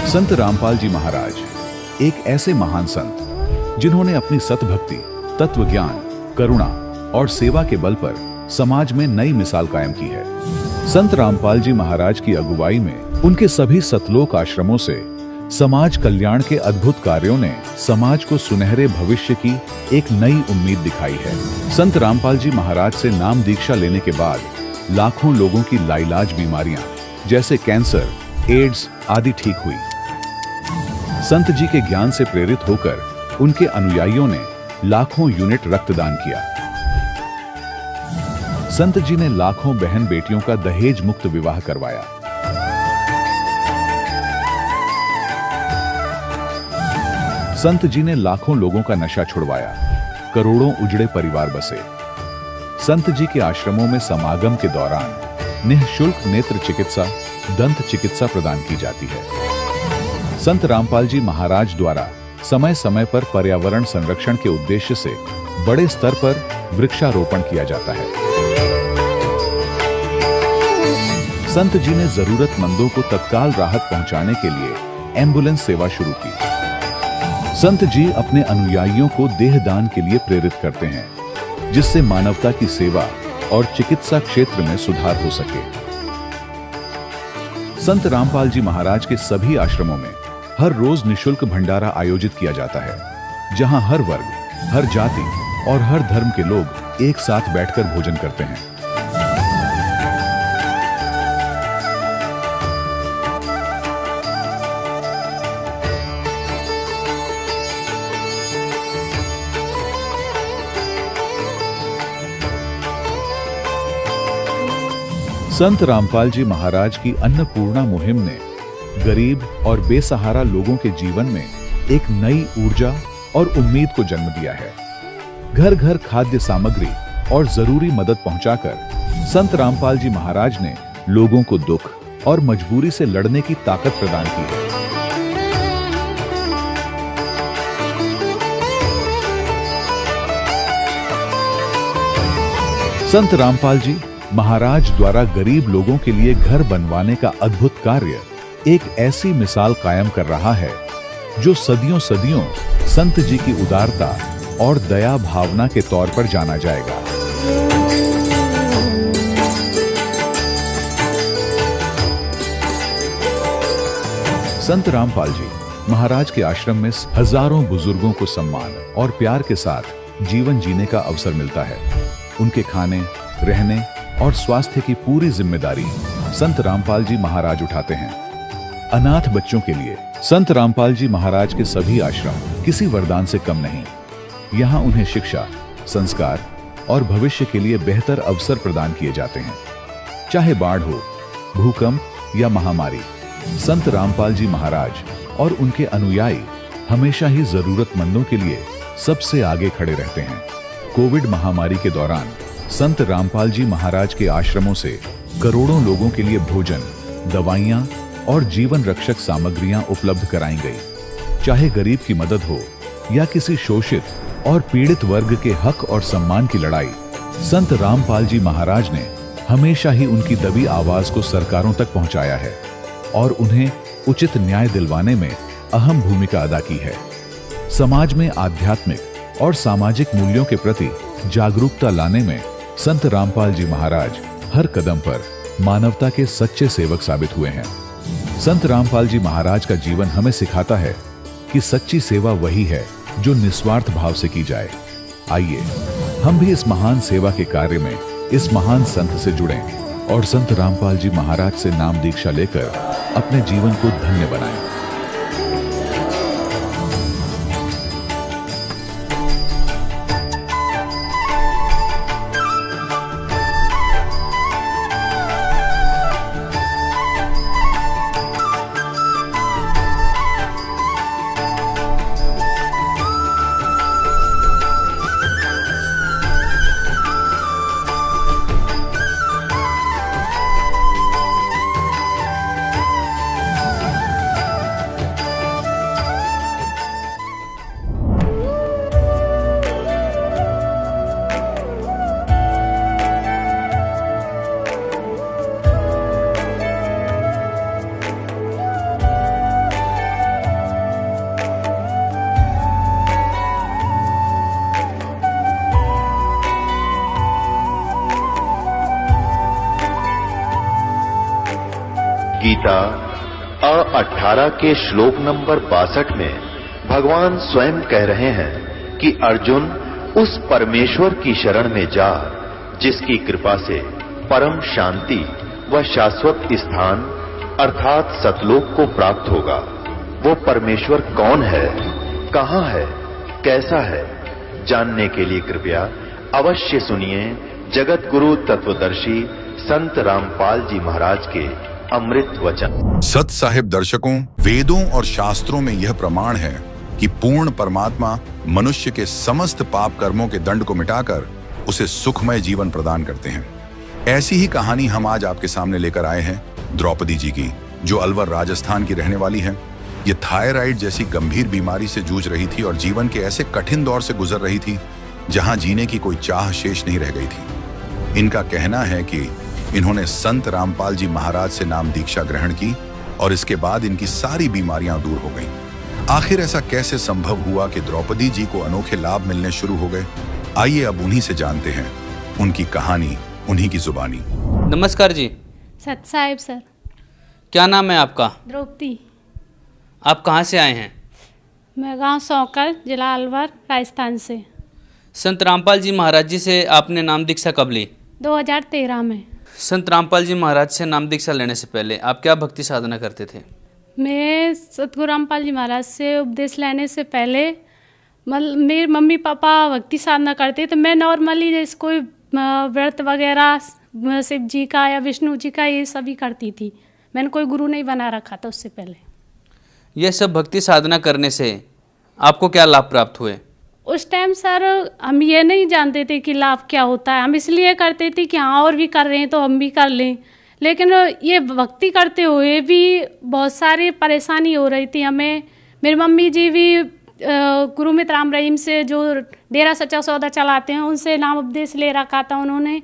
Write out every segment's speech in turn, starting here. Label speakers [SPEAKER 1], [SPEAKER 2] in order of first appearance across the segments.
[SPEAKER 1] संत रामपाल जी महाराज एक ऐसे महान संत जिन्होंने अपनी सतभक्ति, तत्व ज्ञान, करुणा और सेवा के बल पर समाज में नई मिसाल कायम की है। संत रामपाल जी महाराज की अगुवाई में उनके सभी सतलोक आश्रमों से समाज कल्याण के अद्भुत कार्यों ने समाज को सुनहरे भविष्य की एक नई उम्मीद दिखाई है। संत रामपाल जी महाराज से नाम दीक्षा लेने के बाद लाखों लोगों की लाइलाज बीमारियां जैसे कैंसर, एड्स आदि ठीक हुई। संत जी के ज्ञान से प्रेरित होकर उनके अनुयायियों ने लाखों यूनिट रक्तदान किया। संत जी ने लाखों बहन बेटियों का दहेज मुक्त विवाह करवाया। संत जी ने लाखों लोगों का नशा छुड़वाया, करोड़ों उजड़े परिवार बसे। संत जी के आश्रमों में समागम के दौरान निःशुल्क नेत्र चिकित्सा, दंत चिकित्सा प्रदान की जाती है। संत रामपाल जी महाराज द्वारा समय समय पर पर्यावरण संरक्षण के उद्देश्य से बड़े स्तर पर वृक्षारोपण किया जाता है। संत जी ने जरूरतमंदों को तत्काल राहत पहुंचाने के लिए एम्बुलेंस सेवा शुरू की। संत जी अपने अनुयायियों को देहदान के लिए प्रेरित करते हैं, जिससे मानवता की सेवा और चिकित्सा क्षेत्र में सुधार हो सके। संत रामपाल जी महाराज के सभी आश्रमों में हर रोज निःशुल्क भंडारा आयोजित किया जाता है, जहां हर वर्ग, हर जाति और हर धर्म के लोग एक साथ बैठकर भोजन करते हैं। संत रामपाल जी महाराज की अन्नपूर्णा मुहिम ने गरीब और बेसहारा लोगों के जीवन में एक नई ऊर्जा और उम्मीद को जन्म दिया है। घर घर खाद्य सामग्री और जरूरी मदद पहुंचाकर संत रामपाल जी महाराज ने लोगों को दुख और मजबूरी से लड़ने की ताकत प्रदान की है। संत रामपाल जी महाराज द्वारा गरीब लोगों के लिए घर बनवाने का अद्भुत कार्य एक ऐसी मिसाल कायम कर रहा है जो सदियों सदियों संत जी की उदारता और दया भावना के तौर पर जाना जाएगा। संत रामपाल जी महाराज के आश्रम में हजारों बुजुर्गों को सम्मान और प्यार के साथ जीवन जीने का अवसर मिलता है। उनके खाने, रहने और स्वास्थ्य की पूरी जिम्मेदारी संत रामपाल जी महाराज उठाते हैं। अनाथ बच्चों के लिए संत रामपाल जी महाराज के सभी आश्रम किसी वरदान से कम नहीं। यहाँ उन्हें शिक्षा, संस्कार और भविष्य के लिए बेहतर अवसर प्रदान किए जाते हैं। चाहे बाढ़ हो, भूकंप या महामारी, संत रामपाल जी महाराज और उनके अनुयायी हमेशा ही जरूरतमंदों के लिए सबसे आगे खड़े रहते हैं। कोविड महामारी के दौरान संत रामपाल जी महाराज के आश्रमों से करोड़ों लोगों के लिए भोजन, दवाइयां और जीवन रक्षक सामग्रियां उपलब्ध कराई गई। चाहे गरीब की मदद हो या किसी शोषित और पीड़ित वर्ग के हक और सम्मान की लड़ाई, संत रामपाल जी महाराज ने हमेशा ही उनकी दबी आवाज को सरकारों तक पहुंचाया है और उन्हें उचित न्याय दिलवाने में अहम भूमिका अदा की है। समाज में आध्यात्मिक और सामाजिक मूल्यों के प्रति जागरूकता लाने में संत रामपाल जी महाराज हर कदम पर मानवता के सच्चे सेवक साबित हुए हैं। संत रामपाल जी महाराज का जीवन हमें सिखाता है कि सच्ची सेवा वही है जो निस्वार्थ भाव से की जाए। आइए हम भी इस महान सेवा के कार्य में इस महान संत से जुड़ें और संत रामपाल जी महाराज से नाम दीक्षा लेकर अपने जीवन को धन्य बनाएं।
[SPEAKER 2] गीता 18 के श्लोक नंबर 62 में भगवान स्वयं कह रहे हैं कि अर्जुन उस परमेश्वर की शरण में जा जिसकी कृपा से परम शांति व शाश्वत स्थान अर्थात सतलोक को प्राप्त होगा। वो परमेश्वर कौन है, कहां है, कैसा है, जानने के लिए कृपया अवश्य सुनिए जगत गुरु तत्वदर्शी संत रामपाल जी महाराज के अमृत वचन।
[SPEAKER 3] सत साहिब दर्शकों, वेदों और शास्त्रों में यह प्रमाण है कि पूर्ण परमात्मा मनुष्य के समस्त पाप कर्मों के दंड को मिटाकर उसे सुखमय जीवन प्रदान करते हैं। ऐसी ही कहानी हम आज आपके सामने लेकर आए हैं द्रौपदी जी की, जो अलवर राजस्थान की रहने वाली है। ये थायराइड जैसी गंभीर बीमारी से जूझ रही थी और जीवन के ऐसे कठिन दौर से गुजर रही थी जहां जीने की कोई चाह शेष नहीं रह गई थी। इनका कहना है कि इन्होंने संत रामपाल जी महाराज से नाम दीक्षा ग्रहण की और इसके बाद इनकी सारी बीमारियां दूर हो गईं। आखिर ऐसा कैसे संभव हुआ कि द्रौपदी जी को अनोखे लाभ मिलने शुरू हो गए? आइए अब उन्हीं से जानते हैं उनकी कहानी, उन्हीं की जुबानी।
[SPEAKER 4] नमस्कार जी।
[SPEAKER 5] सत साहिब सर।
[SPEAKER 4] क्या नाम है आपका?
[SPEAKER 5] द्रौपदी।
[SPEAKER 4] आप कहाँ से आए हैं?
[SPEAKER 5] मैं गांव सौकर, जिला अलवर, राजस्थान से।
[SPEAKER 4] संत रामपाल जी महाराज जी से आपने नाम दीक्षा कब ली?
[SPEAKER 5] 2013 में।
[SPEAKER 4] संत रामपाल जी महाराज से नाम दीक्षा लेने से पहले आप क्या भक्ति साधना करते थे?
[SPEAKER 5] मैं सतगुरु रामपाल जी महाराज से उपदेश लेने से पहले मेरे मम्मी पापा भक्ति साधना करते, तो मैं नॉर्मली जैसे कोई व्रत वगैरह शिव जी का या विष्णु जी का ये सभी करती थी। मैंने कोई गुरु नहीं बना रखा था उससे पहले।
[SPEAKER 4] यह सब भक्ति साधना करने से आपको क्या लाभ प्राप्त हुए?
[SPEAKER 5] उस टाइम सर हम ये नहीं जानते थे कि लाभ क्या होता है। हम इसलिए करते थे कि हाँ और भी कर रहे हैं तो हम भी कर लें, लेकिन ये भक्ति करते हुए भी बहुत सारी परेशानी हो रही थी हमें। मेरी मम्मी जी भी गुरु मित्र राम रहीम से, जो डेरा सच्चा सौदा चलाते हैं, उनसे नाम उपदेश ले रखा था उन्होंने,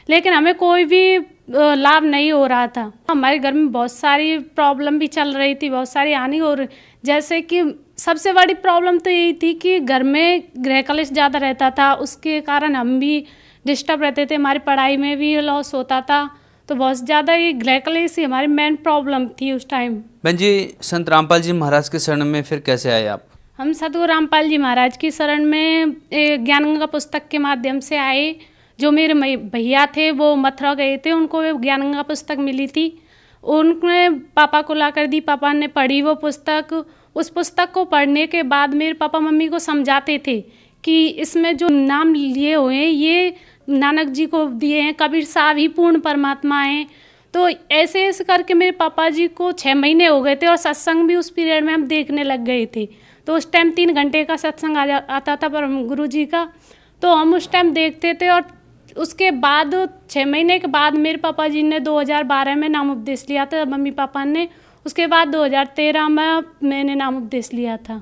[SPEAKER 5] लेकिन हमें कोई भी लाभ नहीं हो रहा था। हमारे घर में बहुत सारी प्रॉब्लम भी चल रही थी, बहुत सारी हानि हो रही, जैसे कि सबसे बड़ी प्रॉब्लम तो यही थी कि घर में गृह कलेश ज़्यादा रहता था, उसके कारण हम भी डिस्टर्ब रहते थे, हमारी पढ़ाई में भी लॉस होता था। तो बहुत ज़्यादा ये गृह कलेश ही हमारी मेन प्रॉब्लम थी उस टाइम।
[SPEAKER 4] बहन जी, संत रामपाल जी महाराज के शरण में फिर कैसे आए आप?
[SPEAKER 5] हम सतगुरु रामपाल जी महाराज की शरण में ज्ञान गंगा पुस्तक के माध्यम से आए। जो मेरे भैया थे वो मथुरा गए थे, उनको ज्ञान गंगा पुस्तक मिली थी, उन्होंने पापा को ला कर दी। पापा ने पढ़ी वो पुस्तक। उस पुस्तक को पढ़ने के बाद मेरे पापा मम्मी को समझाते थे कि इसमें जो नाम लिए हुए हैं ये नानक जी को दिए हैं, कबीर साहब ही पूर्ण परमात्मा हैं। तो ऐसे ऐसे करके मेरे पापा जी को 6 महीने हो गए थे और सत्संग भी उस पीरियड में हम देखने लग गए थे। तो उस टाइम 3 घंटे का सत्संग आता था परम गुरु जी का, तो हम उस टाइम देखते थे। और उसके बाद 6 महीने के बाद मेरे पापा जी ने 2012 में नाम उपदेश लिया था, मम्मी पापा ने। उसके बाद 2013 में मैंने नाम उपदेश लिया था।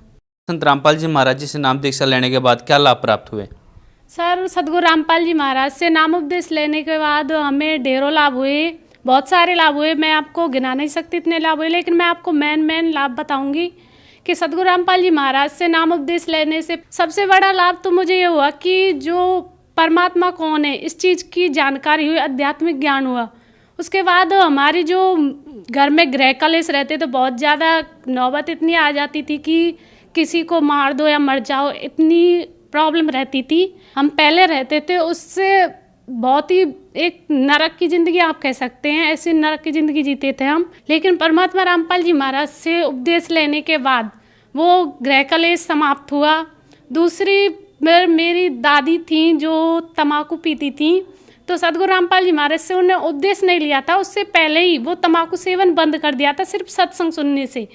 [SPEAKER 4] संत रामपाल जी महाराज जी से नाम दीक्षा लेने के बाद क्या लाभ प्राप्त हुए?
[SPEAKER 5] सर, सतगुरु रामपाल जी महाराज से नाम उपदेश लेने के बाद हमें ढेरों लाभ हुए, बहुत सारे लाभ हुए। मैं आपको गिना नहीं सकती इतने लाभ हुए, लेकिन मैं आपको मेन लाभ बताऊंगी कि सतगुरु रामपाल जी महाराज से नाम उपदेश लेने से सबसे बड़ा लाभ तो मुझे ये हुआ कि जो परमात्मा कौन है इस चीज़ की जानकारी हुई, आध्यात्मिक ज्ञान हुआ। उसके बाद हमारी जो घर में गृह कलेश रहते तो बहुत ज़्यादा नौबत इतनी आ जाती थी कि किसी को मार दो या मर जाओ, इतनी प्रॉब्लम रहती थी। हम पहले रहते थे, उससे बहुत ही एक नरक की ज़िंदगी आप कह सकते हैं, ऐसी नरक की ज़िंदगी जीते थे हम। लेकिन परमात्मा रामपाल जी महाराज से उपदेश लेने के बाद वो गृह कलेश समाप्त हुआ। दूसरी मेरी दादी थी जो तम्बाकू पीती थी, तो सतगुरु रामपाल जी महाराज से उन्हें उपदेश नहीं लिया था, उससे पहले ही वो तम्बाकू सेवन बंद कर दिया था सिर्फ सत्संग सुनने से।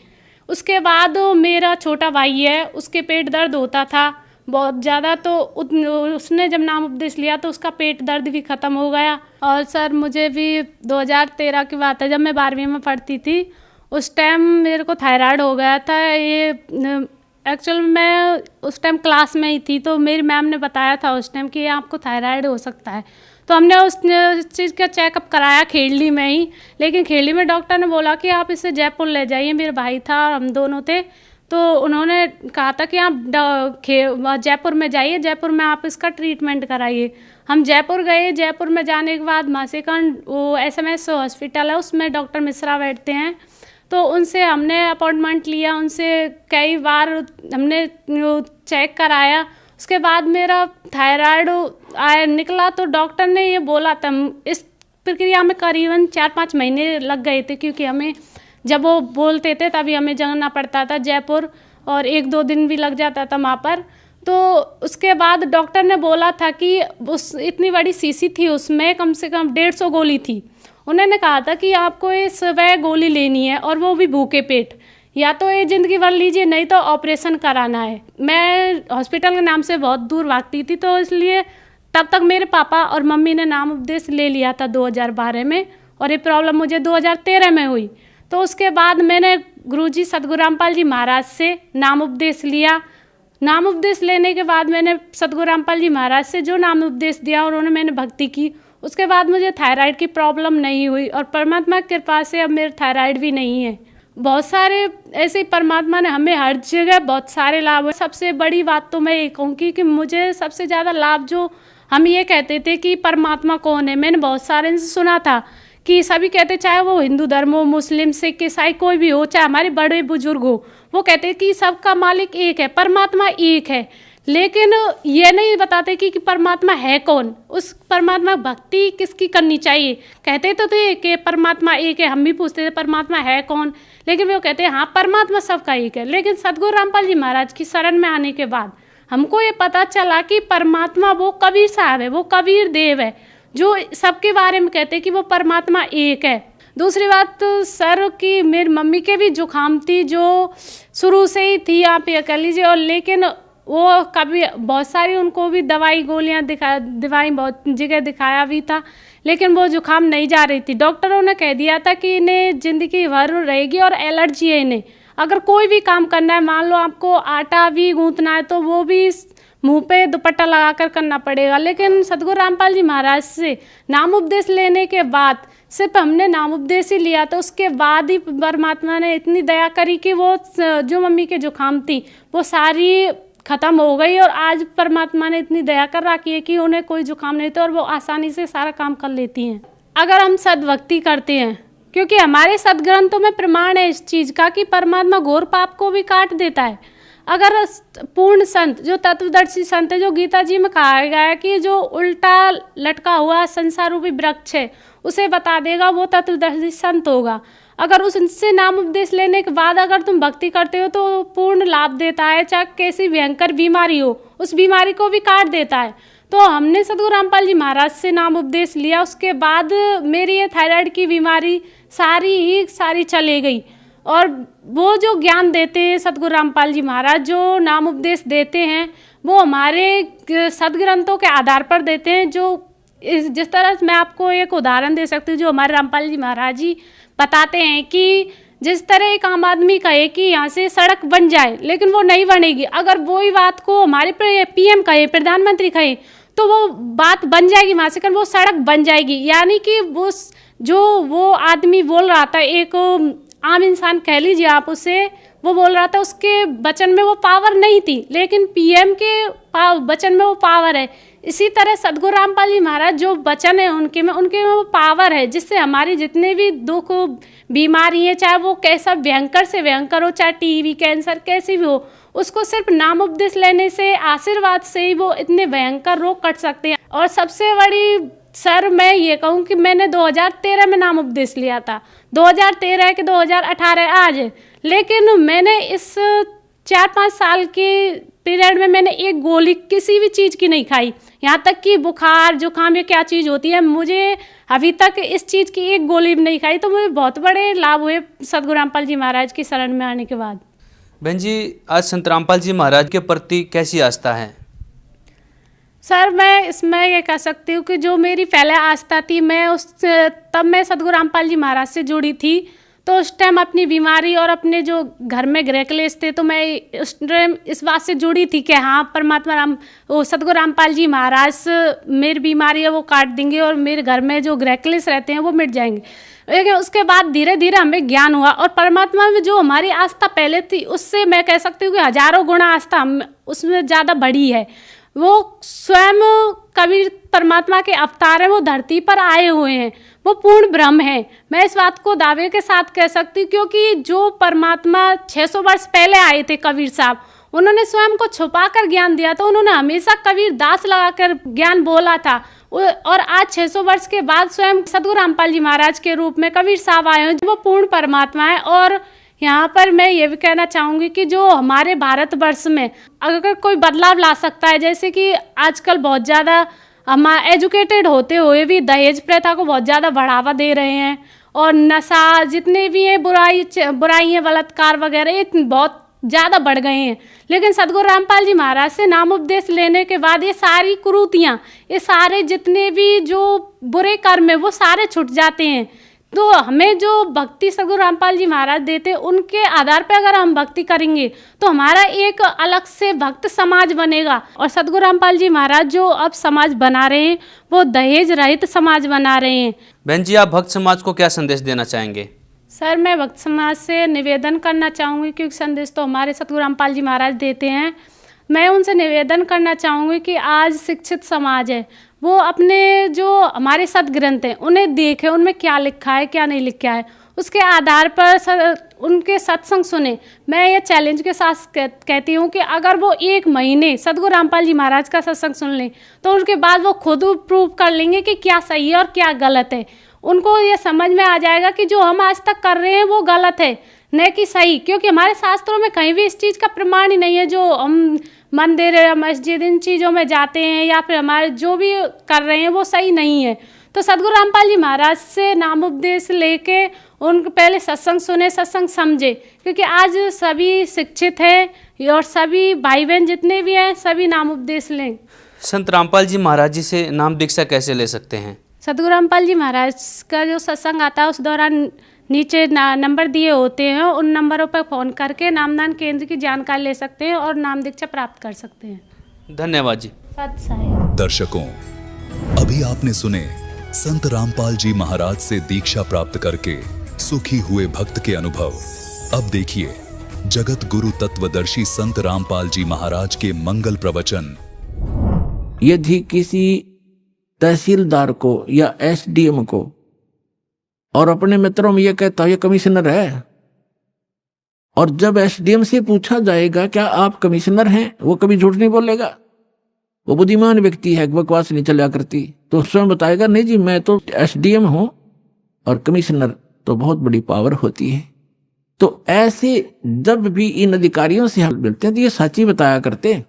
[SPEAKER 5] उसके बाद मेरा छोटा भाई है, उसके पेट दर्द होता था बहुत ज़्यादा, तो उसने जब नाम उपदेश लिया तो उसका पेट दर्द भी ख़त्म हो गया। और सर, मुझे भी 2013 की बात है, जब मैं 12वीं में पढ़ती थी उस टाइम मेरे को थायराइड हो गया था। ये एक्चुअल मैं उस टाइम क्लास में ही थी, तो मेरी मैम ने बताया था उस टाइम कि आपको थायराइड हो सकता है। तो हमने उस चीज़ का चेकअप कराया खेड़ली में ही, लेकिन खेड़ली में डॉक्टर ने बोला कि आप इसे जयपुर ले जाइए। मेरे भाई था और हम दोनों थे, तो उन्होंने कहा था कि आप जयपुर में जाइए, जयपुर में आप इसका ट्रीटमेंट कराइए। हम जयपुर गए। जयपुर में जाने के बाद मासेकंड वो SMS हॉस्पिटल है, उसमें डॉक्टर मिश्रा बैठते हैं, तो उनसे हमने अपॉइंटमेंट लिया। उनसे कई बार हमने चेक कराया। उसके बाद मेरा थायराइड निकला, तो डॉक्टर ने ये बोला था, इस प्रक्रिया में करीबन 4-5 महीने लग गए थे, क्योंकि हमें जब वो बोलते थे तभी हमें जाना पड़ता था जयपुर, और 1-2 दिन भी लग जाता था वहाँ पर। तो उसके बाद डॉक्टर ने बोला था कि उस इतनी बड़ी शीशी थी, उसमें कम से कम 150 गोली थी। उन्होंने कहा था कि आपको ये सुबह गोली लेनी है, और वो भी भूखे पेट, या तो ये ज़िंदगी भर लीजिए, नहीं तो ऑपरेशन कराना है। मैं हॉस्पिटल के नाम से बहुत दूर भागती थी, तो इसलिए तब तक मेरे पापा और मम्मी ने नाम उपदेश ले लिया था 2012 में, और ये प्रॉब्लम मुझे 2013 में हुई। तो उसके बाद मैंने गुरुजी सतगुरु रामपाल जी महाराज से नाम उपदेश लिया। नाम उपदेश लेने के बाद मैंने सतगुरु रामपाल जी महाराज से जो नाम उपदेश दिया, उन्होंने मैंने भक्ति की। उसके बाद मुझे थायराइड की प्रॉब्लम नहीं हुई, और परमात्मा की कृपा से अब मेरे थायराइड भी नहीं है। बहुत सारे ऐसे परमात्मा ने हमें हर जगह बहुत सारे लाभ हुए। सबसे बड़ी बात तो मैं ये कहूँगी कि मुझे सबसे ज़्यादा लाभ, जो हम ये कहते थे कि परमात्मा कौन है, मैंने बहुत सारे से सुना था कि सभी कहते, चाहे वो हिंदू धर्म हो, मुस्लिम, सिख, ईसाई कोई भी हो, चाहे हमारे बड़े बुजुर्ग हो, वो कहते कि सबका मालिक एक है, परमात्मा एक है। लेकिन ये नहीं बताते कि परमात्मा है कौन, उस परमात्मा भक्ति किसकी करनी चाहिए। कहते तो थे कि परमात्मा एक है, हम भी पूछते थे परमात्मा है कौन, लेकिन वो कहते हैं हाँ परमात्मा सबका एक है। लेकिन सतगुरु रामपाल जी महाराज की शरण में आने के बाद हमको ये पता चला कि परमात्मा वो कबीर साहब है, वो कबीर देव है, जो सबके बारे में कहते हैं कि वो परमात्मा एक है। दूसरी बात तो सर की मेरी मम्मी के भी जुकाम थी, जो शुरू से ही थी, आप ये कह लीजिए, और लेकिन वो कभी बहुत सारी उनको भी दवाई गोलियां दवाई बहुत जगह दिखाया भी था, लेकिन वो जुकाम नहीं जा रही थी। डॉक्टरों ने कह दिया था कि इन्हें ज़िंदगी भर रहेगी और एलर्जी है इन्हें। अगर कोई भी काम करना है, मान लो आपको आटा भी गूंथना है, तो वो भी मुंह पे दुपट्टा लगाकर करना पड़ेगा। लेकिन सतगुरु रामपाल जी महाराज से नाम उपदेश लेने के बाद, सिर्फ हमने नाम उपदेश ही लिया, तो उसके बाद ही परमात्मा ने इतनी दया करी कि वो जो मम्मी के जुकाम थी वो सारी ख़त्म हो गई, और आज परमात्मा ने इतनी दया कर रखी है कि उन्हें कोई जुकाम नहीं था, और वो आसानी से सारा काम कर लेती हैं अगर हम सद्भक्ति करते हैं। क्योंकि हमारे सदग्रंथों में प्रमाण है इस चीज़ का कि परमात्मा घोर पाप को भी काट देता है। अगर पूर्ण संत, जो तत्वदर्शी संत है, जो गीता जी में कहा गया है कि जो उल्टा लटका हुआ संसार रूपी वृक्ष है उसे बता देगा, वो तत्वदर्शी संत होगा। अगर उससे नाम उपदेश लेने के बाद अगर तुम भक्ति करते हो तो पूर्ण लाभ देता है, चाहे कैसी भयंकर बीमारी हो उस बीमारी को भी काट देता है। तो हमने सतगुरु रामपाल जी महाराज से नाम उपदेश लिया, उसके बाद मेरी ये थायराइड की बीमारी सारी चली गई। और वो जो ज्ञान देते हैं सतगुरु रामपाल जी महाराज, जो नाम उपदेश देते हैं, वो हमारे सदग्रंथों के आधार पर देते हैं। जो जिस तरह मैं आपको एक उदाहरण दे सकती हूँ, जो हमारे रामपाल जी महाराज जी बताते हैं कि जिस तरह एक आम आदमी कहे कि यहाँ से सड़क बन जाए, लेकिन वो नहीं बनेगी। अगर वही बात को हमारे PM कहे, प्रधानमंत्री कहे, तो वो बात बन जाएगी, वहाँ से वो सड़क बन जाएगी। यानी कि वो आदमी बोल रहा था, एक आम इंसान कह लीजिए आप उसे, वो बोल रहा था, उसके वचन में वो पावर नहीं थी, लेकिन PM के वचन में वो पावर है। इसी तरह सतगुरु रामपाल जी महाराज जो वचन है उनके में वो पावर है, जिससे हमारी जितने भी दुख बीमारी है, चाहे वो कैसा भयंकर से भयंकर हो, चाहे TB कैंसर कैसी भी हो, उसको सिर्फ नाम उपदेश लेने से, आशीर्वाद से ही वो इतने भयंकर रोग कट सकते हैं। और सबसे बड़ी सर मैं ये कहूँ कि मैंने 2013 में नाम उपदेश लिया था, 2013 के 2018 आज, लेकिन मैंने इस 4-5 साल के पीरियड में मैंने एक गोली किसी भी चीज़ की नहीं खाई। यहाँ तक कि बुखार जुकाम ये क्या चीज़ होती है, मुझे अभी तक इस चीज़ की एक गोली भी नहीं खाई। तो मुझे बहुत बड़े लाभ हुए सतगुरु रामपाल जी महाराज की शरण में आने के बाद।
[SPEAKER 4] बहन जी, आज संत रामपाल जी महाराज के प्रति कैसी आस्था है?
[SPEAKER 5] सर मैं इसमें ये कह सकती हूँ कि जो मेरी पहले आस्था थी, तब मैं सतगुरु रामपाल जी महाराज से जुड़ी थी, तो उस टाइम अपनी बीमारी और अपने जो घर में गृह क्लेश थे, तो मैं उस टाइम इस बात से जुड़ी थी कि हाँ परमात्मा सतगुरु रामपाल जी महाराज मेरी बीमारी है वो काट देंगे और मेरे घर में जो गृह क्लेश रहते हैं वो मिट जाएंगे। लेकिन उसके बाद धीरे धीरे हमें ज्ञान हुआ और परमात्मा में जो हमारी आस्था पहले थी उससे मैं कह सकती हूँ कि हजारों गुना आस्था हम उसमें ज़्यादा बढ़ी है। वो स्वयं कबीर परमात्मा के अवतार हैं, वो धरती पर आए हुए हैं, वो पूर्ण ब्रह्म है। मैं इस बात को दावे के साथ कह सकती हूँ क्योंकि जो परमात्मा 600 वर्ष पहले आए थे कबीर साहब, उन्होंने स्वयं को छुपा कर ज्ञान दिया था। उन्होंने हमेशा कबीर दास लगाकर ज्ञान बोला था और आज 600 वर्ष के बाद स्वयं सदगुरु रामपाल जी महाराज के रूप में कबीर साहब आए हैं, वो पूर्ण परमात्मा है। और यहाँ पर मैं ये भी कहना चाहूँगी कि जो हमारे भारतवर्ष में अगर कोई बदलाव ला सकता है, जैसे कि आजकल बहुत ज़्यादा हम एजुकेटेड होते हुए भी दहेज प्रथा को बहुत ज़्यादा बढ़ावा दे रहे हैं और नशा जितने भी हैं बुराइयाँ बलात्कार वगैरह ये बहुत ज़्यादा बढ़ गए हैं। लेकिन सदगुरु रामपाल जी महाराज से नाम उपदेश लेने के बाद ये सारी कुरीतियाँ, ये सारे जितने भी जो बुरे कर्म है वो सारे छूट जाते हैं। तो हमें जो भक्ति सदगुरु रामपाल जी महाराज देते उनके आधार पर अगर हम भक्ति करेंगे तो हमारा एक अलग से भक्त समाज बनेगा। और सदगुरु रामपाल जी महाराज जो अब समाज बना रहे हैं वो दहेज रहित समाज बना रहे हैं।
[SPEAKER 4] बहन जी, आप भक्त समाज को क्या संदेश देना चाहेंगे?
[SPEAKER 5] सर, मैं भक्त समाज से निवेदन करना चाहूँगी क्योंकि संदेश तो हमारे सदगुरु रामपाल जी महाराज देते हैं। मैं उनसे निवेदन करना चाहूँगी कि आज शिक्षित समाज है वो अपने जो हमारे सदग्रंथ हैं उन्हें देखें, उनमें क्या लिखा है क्या नहीं लिखा है, उसके आधार पर उनके सत्संग सुने। मैं ये चैलेंज के साथ कहती हूँ कि अगर वो 1 महीने सदगुरु रामपाल जी महाराज का सत्संग सुन लें तो उसके बाद वो खुद प्रूव कर लेंगे कि क्या सही है और क्या गलत है। उनको ये समझ में आ जाएगा कि जो हम आज तक कर रहे हैं वो गलत है न कि सही, क्योंकि हमारे शास्त्रों में कहीं भी इस चीज़ का प्रमाण ही नहीं है। जो हम मंदिर या मस्जिद इन चीज़ों में जाते हैं या फिर हमारे जो भी कर रहे हैं वो सही नहीं है। तो सदगुरु रामपाल जी महाराज से नाम उपदेश लेके उन पहले सत्संग सुने, सत्संग समझे, क्योंकि आज सभी शिक्षित हैं और सभी भाई बहन जितने भी हैं सभी नाम उपदेश लें।
[SPEAKER 4] संत रामपाल जी महाराज जी से नाम दीक्षा कैसे ले सकते हैं?
[SPEAKER 5] सदगुरु रामपाल जी महाराज का जो सत्संग आता है उस दौरान नीचे नंबर दिए होते हैं, उन नंबरों पर फ़ोन करके नामदान केंद्र की जानकारी ले सकते हैं और नाम दीक्षा प्राप्त कर सकते हैं।
[SPEAKER 4] धन्यवाद जी।
[SPEAKER 5] सत साई।
[SPEAKER 6] दर्शकों, अभी आपने सुने संत रामपाल जी महाराज से दीक्षा प्राप्त करके सुखी हुए भक्त के अनुभव। अब देखिए जगत गुरु तत्वदर्शी संत रामपाल जी महाराज के मंगल प्रवचन।
[SPEAKER 7] यदि किसी तहसीलदार को या एसडीएम को और अपने मित्रों में यह कहता है ये कमिश्नर है, और जब एसडीएम से पूछा जाएगा क्या आप कमिश्नर हैं, वो कभी झूठ नहीं बोलेगा। वो बुद्धिमान व्यक्ति है, बकवास नहीं चला करती, तो स्वयं बताएगा नहीं जी मैं तो एसडीएम हूं और कमिश्नर तो बहुत बड़ी पावर होती है। तो ऐसे जब भी इन अधिकारियों से हम मिलते हैं तो ये सच्ची बताया करते।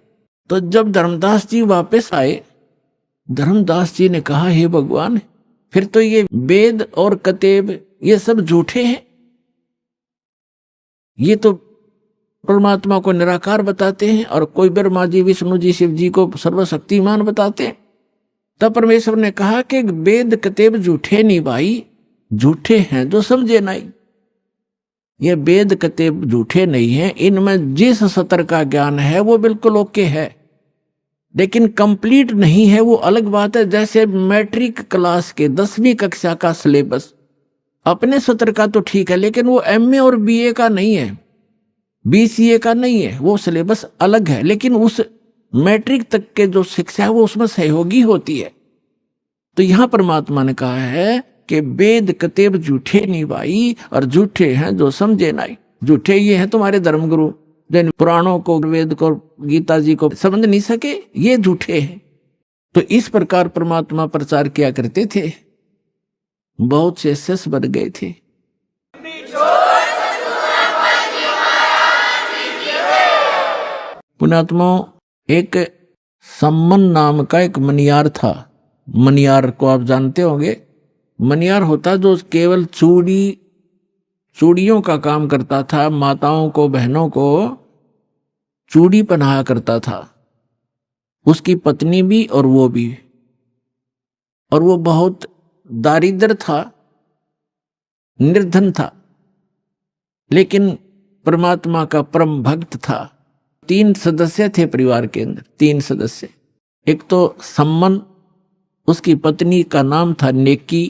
[SPEAKER 7] तो जब धर्मदास जी वापस आए, धर्मदास जी ने कहा हे भगवान, फिर तो ये वेद और कतेब ये सब झूठे हैं, ये तो परमात्मा को निराकार बताते हैं और कोई ब्रह्मा जी विष्णु जी शिव जी को सर्वशक्तिमान बताते हैं। तब परमेश्वर ने कहा कि वेद कतेब झूठे नहीं भाई, झूठे हैं जो समझे नहीं। ये वेद कतेब झूठे नहीं हैं, इनमें जिस सतर का ज्ञान है वो बिल्कुल ओके है, लेकिन कंप्लीट नहीं है वो अलग बात है। जैसे मैट्रिक क्लास के 10वीं कक्षा का सिलेबस अपने सत्र का तो ठीक है, लेकिन वो एमए और बीए का नहीं है, बीसीए का नहीं है, वो सिलेबस अलग है। लेकिन उस मैट्रिक तक के जो शिक्षा है वो उसमें सहयोगी होती है। तो यहां परमात्मा ने कहा है कि वेद कतेब झूठे नहीं भाई, और झूठे हैं जो समझे नहीं। झूठे ये हैं तुम्हारे धर्मगुरु जिन पुराणों को, वेद को, गीता जी को समझ नहीं सके, ये झूठे हैं। तो इस प्रकार परमात्मा प्रचार किया करते थे, बहुत से शिष्य बन गए थे। पुण्यात्मा, एक सम्मन नाम का एक मनियार था। मनियार को आप जानते होंगे। मनियार होता जो केवल चूड़ियों का काम करता था, माताओं को, बहनों को चूड़ी पहनाया करता था, उसकी पत्नी भी और वो भी। और वो बहुत दारिद्र था, निर्धन था, लेकिन परमात्मा का परम भक्त था। 3 सदस्य थे परिवार के अंदर, 3 सदस्य। एक तो सम्मन, उसकी पत्नी का नाम था नेकी,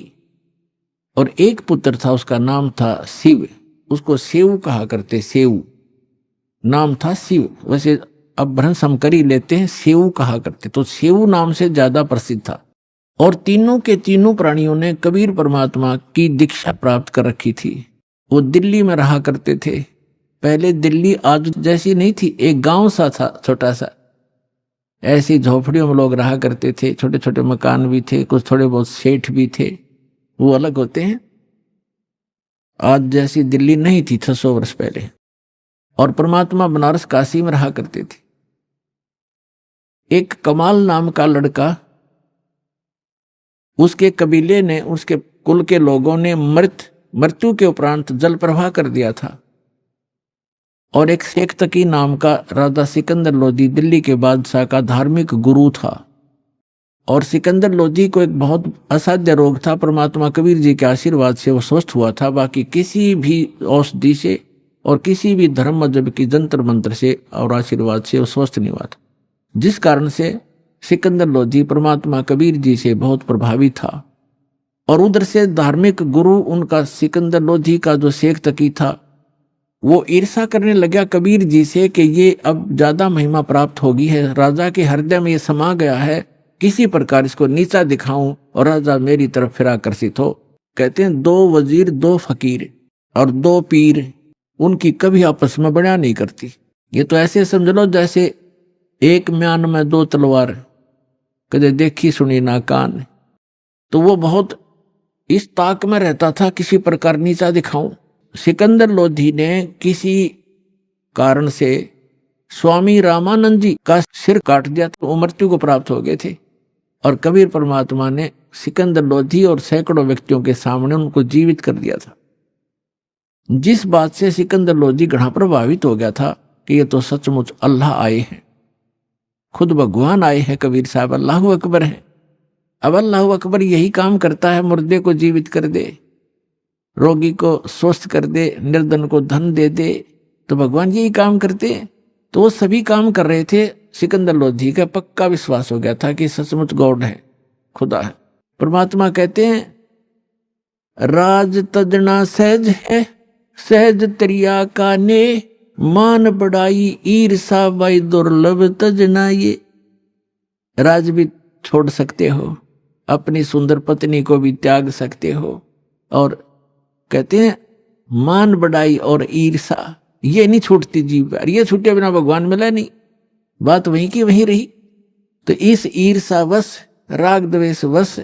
[SPEAKER 7] और एक पुत्र था, उसका नाम था शिव। उसको सेव कहा करते, सेव नाम था शिव। वैसे अब भ्रंश हम कर ही लेते हैं, सेव कहा करते, तो सेव नाम से ज्यादा प्रसिद्ध था। और तीनों के तीनों प्राणियों ने कबीर परमात्मा की दीक्षा प्राप्त कर रखी थी। वो दिल्ली में रहा करते थे। पहले दिल्ली आज जैसी नहीं थी, एक गांव सा था छोटा सा। ऐसी झोपड़ियों में लोग रहा करते थे, छोटे छोटे मकान भी थे, कुछ थोड़े बहुत सेठ भी थे, वो अलग होते हैं। आज जैसी दिल्ली नहीं थी 600 वर्ष पहले। और परमात्मा बनारस काशी में रहा करते थे। एक कमाल नाम का लड़का, उसके कबीले ने, उसके कुल के लोगों ने मृत्यु के उपरांत जल प्रवाह कर दिया था। और एक शेख तकी नाम का राजा सिकंदर लोधी दिल्ली के बादशाह का धार्मिक गुरु था। और सिकंदर लोधी को एक बहुत असाध्य रोग था, परमात्मा कबीर जी के आशीर्वाद से वो स्वस्थ हुआ था। बाकी किसी भी औषधि से और किसी भी धर्म मजहब की जंतर मंत्र से और आशीर्वाद से वो स्वस्थ नहीं हुआ था, जिस कारण से सिकंदर लोधी परमात्मा कबीर जी से बहुत प्रभावित था। और उधर से धार्मिक गुरु उनका सिकंदर लोधी का जो शेख तकी था, वो ईर्षा करने लगा कबीर जी से कि ये अब ज्यादा महिमा प्राप्त होगी है, राजा के हृदय में ये समा गया है, किसी प्रकार इसको नीचा दिखाऊं और राजा मेरी तरफ फिर आकर्षित हो। कहते हैं 2 वजीर 2 फकीर और 2 पीर, उनकी कभी आपस में बड़ा नहीं करती। ये तो ऐसे समझ लो जैसे एक म्यान में 2 तलवार, कदे देखी सुनी ना कान। तो वो बहुत इस ताक में रहता था, किसी प्रकार नीचा दिखाऊं। सिकंदर लोधी ने किसी कारण से स्वामी रामानंद जी का सिर काट दिया, तो वो मृत्यु को प्राप्त हो गए थे। और कबीर परमात्मा ने सिकंदर लोधी और सैकड़ों व्यक्तियों के सामने उनको जीवित कर दिया था, जिस बात से सिकंदर लोधी घना प्रभावित हो गया था कि ये तो सचमुच अल्लाह आए हैं, खुद भगवान आए हैं। कबीर साहब अल्लाहु अकबर है। अब अल्लाहु अकबर यही काम करता है, मुर्दे को जीवित कर दे, रोगी को स्वस्थ कर दे, निर्धन को धन दे दे, तो भगवान यही काम करते हैं। तो वो सभी काम कर रहे थे। सिकंदर लोधी का पक्का विश्वास हो गया था कि सचमुच गॉड है, खुदा है। परमात्मा कहते हैं राज तजना सहज है, सहज त्रिया का ने, मान बढ़ाई ईर्षा बाई दुर्लभ तजना। ये राज भी छोड़ सकते हो, अपनी सुंदर पत्नी को भी त्याग सकते हो, और कहते हैं मान बढ़ाई और ईर्षा ये नहीं छूटती जीव पर। ये छूटे बिना भगवान मिला नहीं, बात वहीं की वहीं रही। तो इस ईर्षा वश, राग द्वेष वश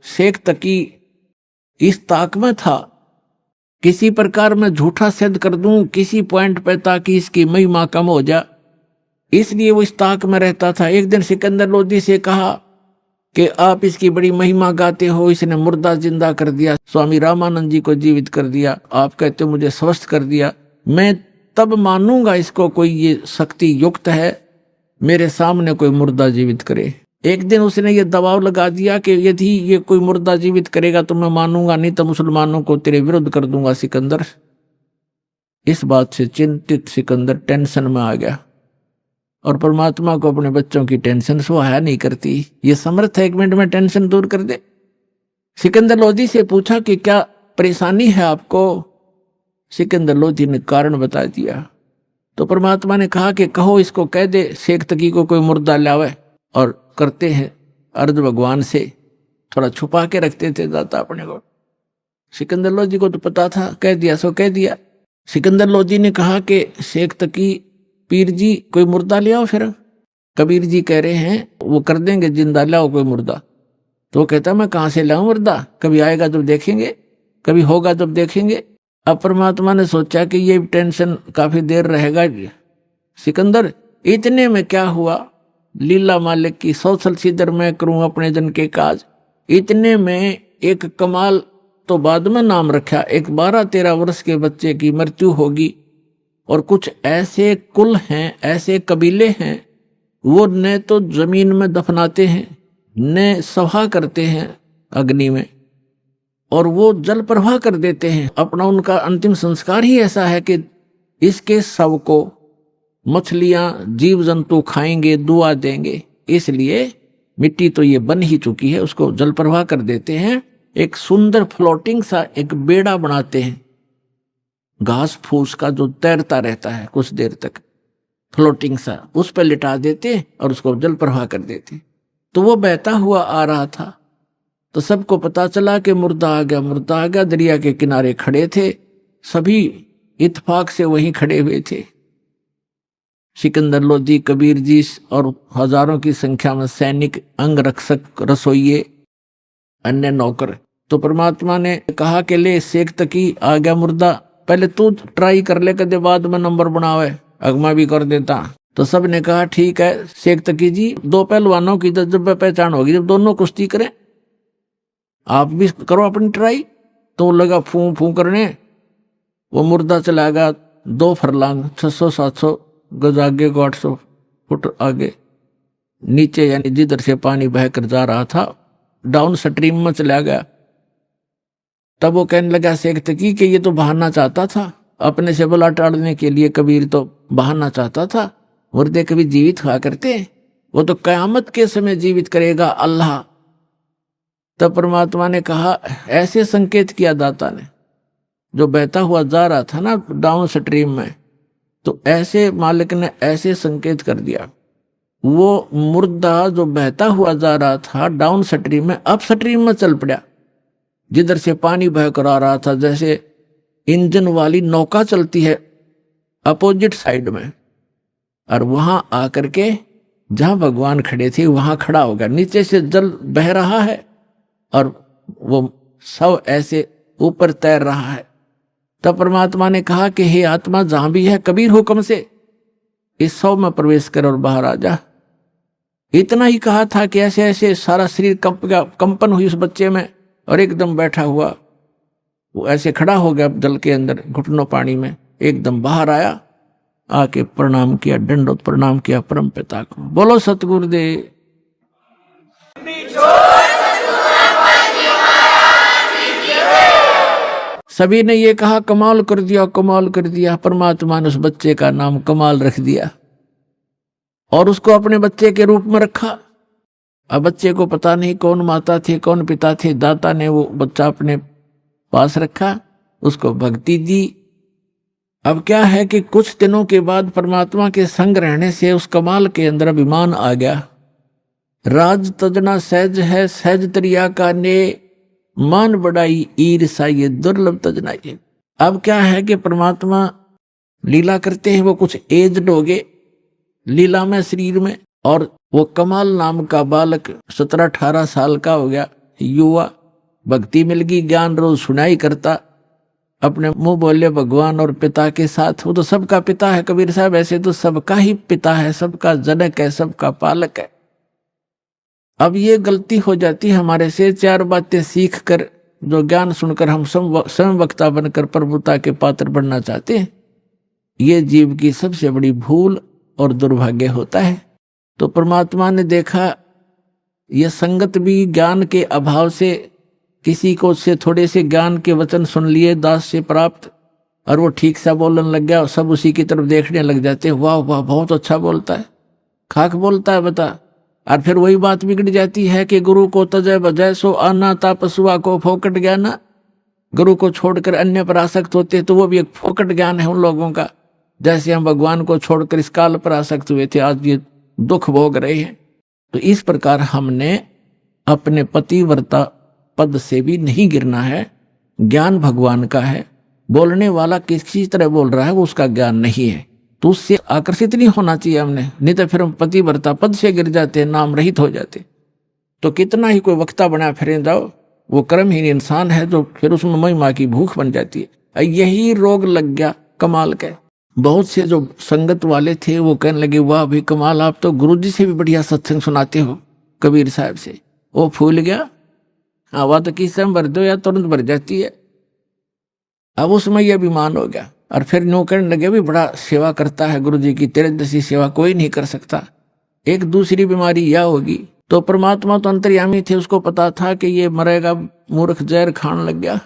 [SPEAKER 7] शेख तकी इस ताक में था, किसी प्रकार मैं झूठा सिद्ध कर दूं किसी पॉइंट पे ताकि इसकी महिमा कम हो जा, इसलिए वो इस ताक में रहता था। एक दिन सिकंदर लोधी से कहा कि आप इसकी बड़ी महिमा गाते हो, इसने मुर्दा जिंदा कर दिया, स्वामी रामानंद जी को जीवित कर दिया, आप कहते हो मुझे स्वस्थ कर दिया, मैं तब मानूंगा इसको कोई ये शक्ति युक्त है, मेरे सामने कोई मुर्दा जीवित करे। एक दिन उसने ये दबाव लगा दिया कि यदि ये कोई मुर्दा जीवित करेगा तो मैं मानूंगा, नहीं तो मुसलमानों को तेरे विरुद्ध कर दूंगा सिकंदर। इस बात से चिंतित सिकंदर टेंशन में आ गया, और परमात्मा को अपने बच्चों की टेंशन सुहाया नहीं करती, ये समर्थ है 1 मिनट में टेंशन दूर कर दे। सिकंदर लोधी से पूछा कि क्या परेशानी है आपको? सिकंदर लोधी ने कारण बता दिया। तो परमात्मा ने कहा कि कहो इसको कह दे शेख तकी को कोई मुर्दा लावे, और करते हैं अर्ध भगवान से थोड़ा छुपा के रखते थे दाता अपने को। सिकंदर लोधी को तो पता था, कह दिया सो कह दिया। सिकंदर लोधी ने कहा कि शेख तकी पीर जी कोई मुर्दा ले आओ। फिर कबीर जी कह रहे हैं वो कर देंगे, जिंदा लाओ कोई मुर्दा। तो वो कहता मैं कहां से लाऊं मुर्दा, कभी आएगा जब देखेंगे, कभी होगा जब देखेंगे। अब परमात्मा ने सोचा कि ये टेंशन काफी देर रहेगा सिकंदर। इतने में क्या हुआ, लीला मालिक की 100 साल सीधर मैं करूं अपने जन के काज। इतने में एक कमाल तो बाद में नाम रखा, एक 12-13 वर्ष के बच्चे की मृत्यु होगी। और कुछ ऐसे कुल हैं, ऐसे कबीले हैं, वो न तो जमीन में दफनाते हैं, न सभा करते हैं अग्नि में, और वो जल प्रवाह कर देते हैं अपना। उनका अंतिम संस्कार ही ऐसा है कि इसके शव को मछलियां जीव जंतु खाएंगे, दुआ देंगे, इसलिए मिट्टी तो ये बन ही चुकी है, उसको जल प्रवाह कर देते हैं एक सुंदर फ्लोटिंग सा एक बेड़ा बनाते हैं घास फूस का, जो तैरता रहता है कुछ देर तक, फ्लोटिंग सा, उस पर लिटा देते और उसको जल प्रवाह कर देते। तो वो बहता हुआ आ रहा था, तो सबको पता चला कि मुर्दा आ गया, मुर्दा आ गया। दरिया के किनारे खड़े थे, सभी इत्तेफाक से वहीं खड़े हुए थे। सिकंदर लोधी, कबीर जी और हजारों की संख्या में सैनिक, अंग रक्षक, रसोइये, अन्य नौकर। तो परमात्मा ने कहा कि ले शेख तकी आ गया मुर्दा, पहले तू ट्राई कर ले, कदे बाद में नंबर बनावे, अगमा भी कर देता। तो सब ने कहा ठीक है शेख तकी जी, दो पहलवानों की जब पहचान होगी, जब दोनों कुश्ती करें, आप भी करो अपनी ट्राई। तो लगा फू फू करने, वो मुर्दा चला गया 2 फरलांग 600-700 गज आगे को 800 फुट आगे नीचे, यानी जिधर से पानी बहकर जा रहा था डाउन स्ट्रीम में चला गया। तब वो कहने लगा शेख तकी कि ये तो बहाना चाहता था, अपने से बला टाड़ने के लिए कबीर तो बहाना चाहता था, मुर्दे कभी जीवित हुआ करते, वो तो कयामत के समय जीवित करेगा अल्लाह। तब परमात्मा ने कहा, ऐसे संकेत किया दाता ने, जो बहता हुआ जा रहा था ना डाउन स्ट्रीम में, तो ऐसे मालिक ने ऐसे संकेत कर दिया, वो मुर्दा जो बहता हुआ जा रहा था डाउन स्ट्रीम में, अप स्ट्रीम में चल पड़ा, जिधर से पानी बहकर आ रहा था, जैसे इंजन वाली नौका चलती है अपोजिट साइड में, और वहां आकर के जहां भगवान खड़े थे वहां खड़ा हो गया। नीचे से जल बह रहा है और वो सब ऐसे ऊपर तैर रहा है। तब परमात्मा ने कहा कि हे आत्मा, जहां भी है कबीर हुक्म से इस सौ में प्रवेश कर और बाहर आ जा। इतना ही कहा था कि ऐसे ऐसे सारा शरीर कंपन हुई उस बच्चे में, और एकदम बैठा हुआ वो ऐसे खड़ा हो गया जल के अंदर, घुटनों पानी में, एकदम बाहर आया, आके प्रणाम किया, दंडोत प्रणाम किया परम पिता को। बोलो सतगुरुदेव। सभी ने ये कहा कमाल कर दिया, कमाल कर दिया। परमात्मा ने उस बच्चे का नाम कमाल रख दिया और उसको अपने बच्चे के रूप में रखा। अब बच्चे को पता नहीं कौन माता थे कौन पिता थे, दाता ने वो बच्चा अपने पास रखा, उसको भक्ति दी। अब क्या है कि कुछ दिनों के बाद परमात्मा के संग रहने से उस कमाल के अंदर अभिमान आ गया। राज तजना सहज है, सहज तरिया का ने, मान बढ़ाई ईर्षा ये दुर्लभ तजना ये। अब क्या है कि परमात्मा लीला करते हैं, वो कुछ एज्ड हो गए लीला में शरीर में, और वो कमाल नाम का बालक 17-18 साल का हो गया, युवा, भक्ति मिल गई, ज्ञान रोज सुनाई करता, अपने मुंह बोले भगवान और पिता के साथ। वो तो सबका पिता है कबीर साहब, ऐसे तो सबका ही पिता है, सबका जनक है, सबका पालक है। अब ये गलती हो जाती है हमारे से, 4 बातें सीख कर, जो ज्ञान सुनकर हम स्वयं वक्ता बनकर प्रभुता के पात्र बनना चाहते हैं, ये जीव की सबसे बड़ी भूल और दुर्भाग्य होता है। तो परमात्मा ने देखा यह संगत भी ज्ञान के अभाव से, किसी को से थोड़े से ज्ञान के वचन सुन लिए दास से प्राप्त, और वो ठीक सा बोलने लग गया, और सब उसी की तरफ देखने लग जाते हैं, वाह वाह बहुत अच्छा बोलता है, खाक बोलता है बता। और फिर वही बात बिगड़ जाती है कि गुरु को तजय बजय सो आना ता पशुआ को फोकट ज्ञान। गुरु को छोड़कर अन्य पर आसक्त होते तो वो भी एक फोकट ज्ञान है उन लोगों का। जैसे हम भगवान को छोड़कर इस काल पर आसक्त हुए थे, आज ये दुख भोग रहे हैं। तो इस प्रकार हमने अपने पतिव्रता पद से भी नहीं गिरना है। ज्ञान भगवान का है, बोलने वाला किसी तरह बोल रहा है वो उसका ज्ञान नहीं है, तो उससे आकर्षित नहीं होना चाहिए हमने, नहीं तो फिर हम पतिव्रता पद से गिर जाते, नाम रहित हो जाते। तो कितना ही कोई वक्ता बना फिर जाओ, वो कर्महीन इंसान है, जो फिर उसमें महिमा की भूख बन जाती है। यही रोग लग गया कमाल के। बहुत से जो संगत वाले थे वो कहने लगे, वाह भाई कमाल, आप तो गुरु जी से भी बढ़िया सत्संग सुनाते हो कबीर साहब से। वो फूल गया, हवा तो किस समय भर दो या तुरंत भर जाती है। अब उसमें यह अभिमान हो गया, और फिर नो कहने लगे भी बड़ा सेवा करता है गुरु जी की, तेरे जैसी सेवा कोई नहीं कर सकता। एक दूसरी बीमारी यह होगी, तो परमात्मा तो अंतर्यामी थे, उसको पता था कि ये मरेगा, मूर्ख जहर खाने लग गया।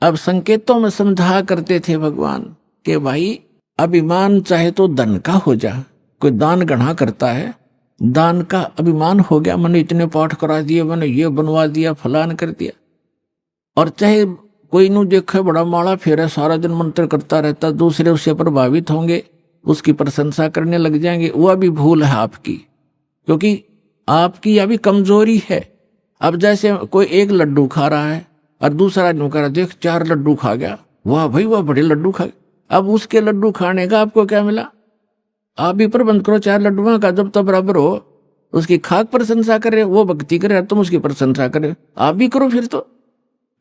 [SPEAKER 7] अब संकेतों में समझा करते थे भगवान कि भाई अभिमान चाहे तो धन का हो जा, कोई दान गढ़ा करता है, दान का अभिमान हो गया, मैंने इतने पाठ करा दिए, मैंने ये बनवा दिया, फलान कर दिया, और चाहे कोई नू देखे बड़ा माड़ा फेरा, सारा दिन मंत्र करता रहता, दूसरे उससे प्रभावित होंगे, उसकी प्रशंसा करने लग जाएंगे, वह भी भूल है आपकी, क्योंकि आपकी यह भी कमजोरी है। अब जैसे कोई एक लड्डू खा रहा है और दूसरा यूं कह रहा, देख 4 लड्डू खा गया, वाह भाई वाह बड़े लड्डू खा गए। अब उसके लड्डू खाने का आपको क्या मिला? आप भी प्रबंध करो 4 लड्डुओं का, जब तक बराबर हो, उसकी खाक प्रशंसा करे, वो भक्ति करे, तुम उसकी प्रशंसा करे, आप भी करो फिर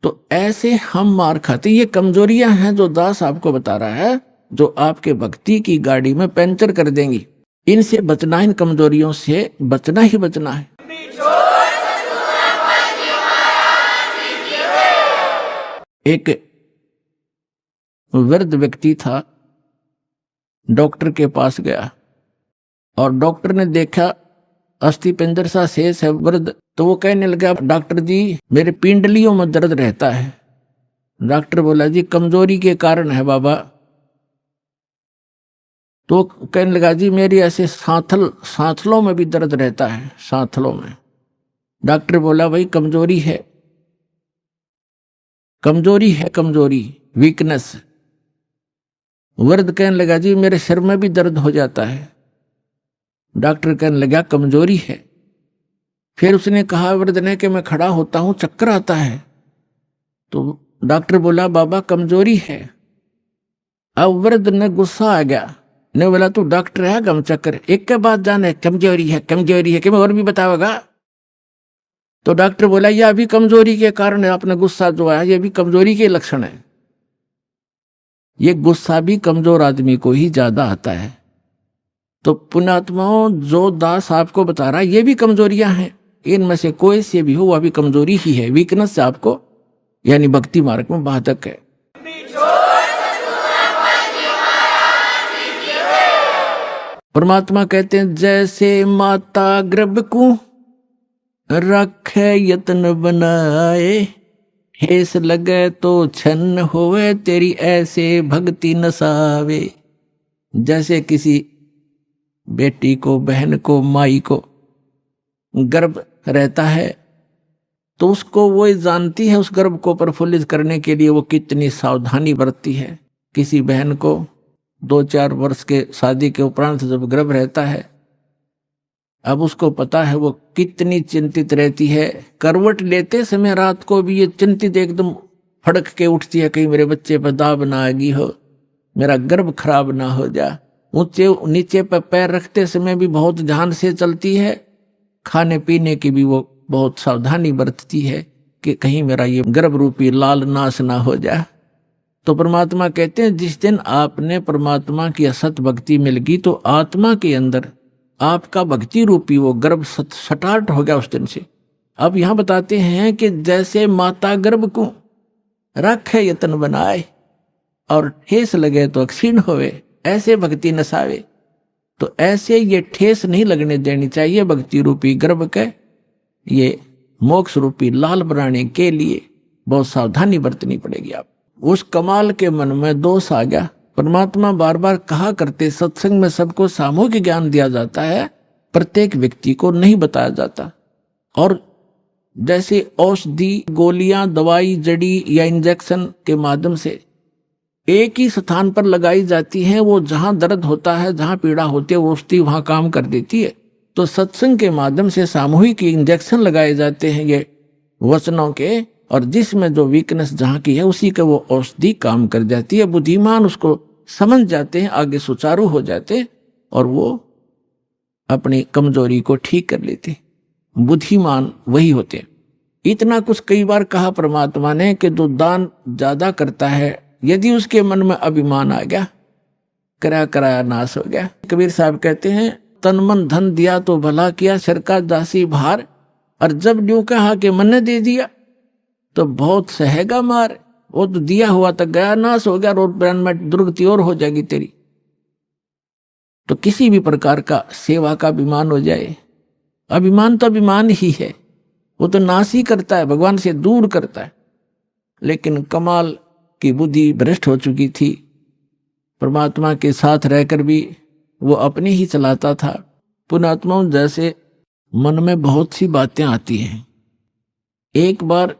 [SPEAKER 7] तो ऐसे हम मार खाते। ये कमजोरियां हैं जो दास आपको बता रहा है, जो आपके भक्ति की गाड़ी में पंचर कर देंगी। इनसे बचना, इन कमजोरियों से बचना ही बचना है। एक वृद्ध व्यक्ति था, डॉक्टर के पास गया और डॉक्टर ने देखा अस्थि पिंजर सा शेष है वृद्ध, तो वो कहने लगा, डॉक्टर जी मेरे पिंडलियों में दर्द रहता है। डॉक्टर बोला, जी कमजोरी के कारण है बाबा। तो कहने लगा, जी मेरी ऐसे सांथलों में भी दर्द रहता है, सांथलों में। डॉक्टर बोला, भाई कमजोरी है, कमजोरी, वीकनेस। वृद्ध कहने लगा, जी मेरे सिर में भी दर्द हो जाता है। डॉक्टर कहने लगा, कमजोरी है। फिर उसने कहा वृद्ध ने कि मैं खड़ा होता हूं चक्कर आता है। तो डॉक्टर बोला, बाबा कमजोरी है। अब वृद्ध ने गुस्सा आ गया, ने बोला, तू डॉक्टर है गम चक्कर, एक के बाद जाने कमजोरी है कि मैं और भी बताओगा। तो डॉक्टर बोला, यह अभी कमजोरी के कारण है, आपने गुस्सा जो आया ये भी कमजोरी के लक्षण है। ये गुस्सा भी कमजोर आदमी को ही ज्यादा आता है। तो पुण्यात्माओं, जो दास आपको बता रहा है ये भी कमजोरियां हैं, इनमें से कोई से भी हो वह भी कमजोरी ही है, वीकनेस से आपको यानी भक्ति मार्ग में बाधक है। परमात्मा कहते हैं, जैसे माता गर्भ को रखे यत्न बनाए, हेस लगे तो छन्न होवे तेरी ऐसे भक्ति नसावे। जैसे किसी बेटी को, बहन को, माई को गर्भ रहता है तो उसको वो जानती है, उस गर्भ को प्रफुल्लित करने के लिए वो कितनी सावधानी बरतती है। किसी बहन को 2-4 वर्ष के शादी के उपरांत जब गर्भ रहता है, अब उसको पता है वो कितनी चिंतित रहती है। करवट लेते समय रात को भी ये चिंतित एकदम फड़क के उठती है, कहीं मेरे बच्चे पर दाब ना आगी हो, मेरा गर्भ खराब ना हो जा। ऊंचे नीचे पर पैर रखते समय भी बहुत ध्यान से चलती है। खाने पीने की भी वो बहुत सावधानी बरतती है कि कहीं मेरा ये गर्भ रूपी लाल नाश ना हो जाए। तो परमात्मा कहते हैं, जिस दिन आपने परमात्मा की असत भक्ति मिल गई तो आत्मा के अंदर आपका भक्ति रूपी वो गर्भ सटाट हो गया उस दिन से। अब यहां बताते हैं कि जैसे माता गर्भ को रखे यत्न बनाए और ठेस लगे तो क्षीण होवे, ऐसे भक्ति नसावे। तो ऐसे ये ठेस नहीं लगने देनी चाहिए भक्ति रूपी गर्भ के। ये मोक्ष रूपी लाल बनाने के लिए बहुत सावधानी बरतनी पड़ेगी। आप उस कमाल के मन में दोष आ गया। परमात्मा बार बार कहा करते, सत्संग में सबको सामूहिक ज्ञान दिया जाता है, प्रत्येक व्यक्ति को नहीं बताया जाता। और जैसे औषधि, गोलियां, दवाई, जड़ी या इंजेक्शन के माध्यम से एक ही स्थान पर लगाई जाती हैं, वो जहां दर्द होता है, जहां पीड़ा होती है, वो औषधि वहां काम कर देती है। तो सत्संग के माध्यम से सामूहिक इंजेक्शन लगाए जाते हैं ये वचनों के, और जिसमें जो वीकनेस जहां की है उसी का वो औषधि काम कर जाती है। बुद्धिमान उसको समझ जाते हैं, आगे सुचारू हो जाते और वो अपनी कमजोरी को ठीक कर लेते। बुद्धिमान वही होते। इतना कुछ कई बार कहा परमात्मा ने कि जो दान ज्यादा करता है, यदि उसके मन में अभिमान आ गया, कराया नाश हो गया। कबीर साहब कहते हैं, तन मन धन दिया तो भला किया, सिर का दासी भार, और जब यूं कहा कि मन ने दे दिया तो बहुत सहेगा मार। वो तो दिया हुआ तक गया, नाश हो गया, रोड ब्रांड में दुर्गति और हो जाएगी तेरी। तो किसी भी प्रकार का सेवा का अभिमान हो जाए, अभिमान तो अभिमान ही है, वो तो नाश ही करता है, भगवान से दूर करता है। लेकिन कमाल की बुद्धि भ्रष्ट हो चुकी थी, परमात्मा के साथ रहकर भी वो अपनी ही चलाता था। पुण्यात्माओं, जैसे मन में बहुत सी बातें आती हैं। एक बार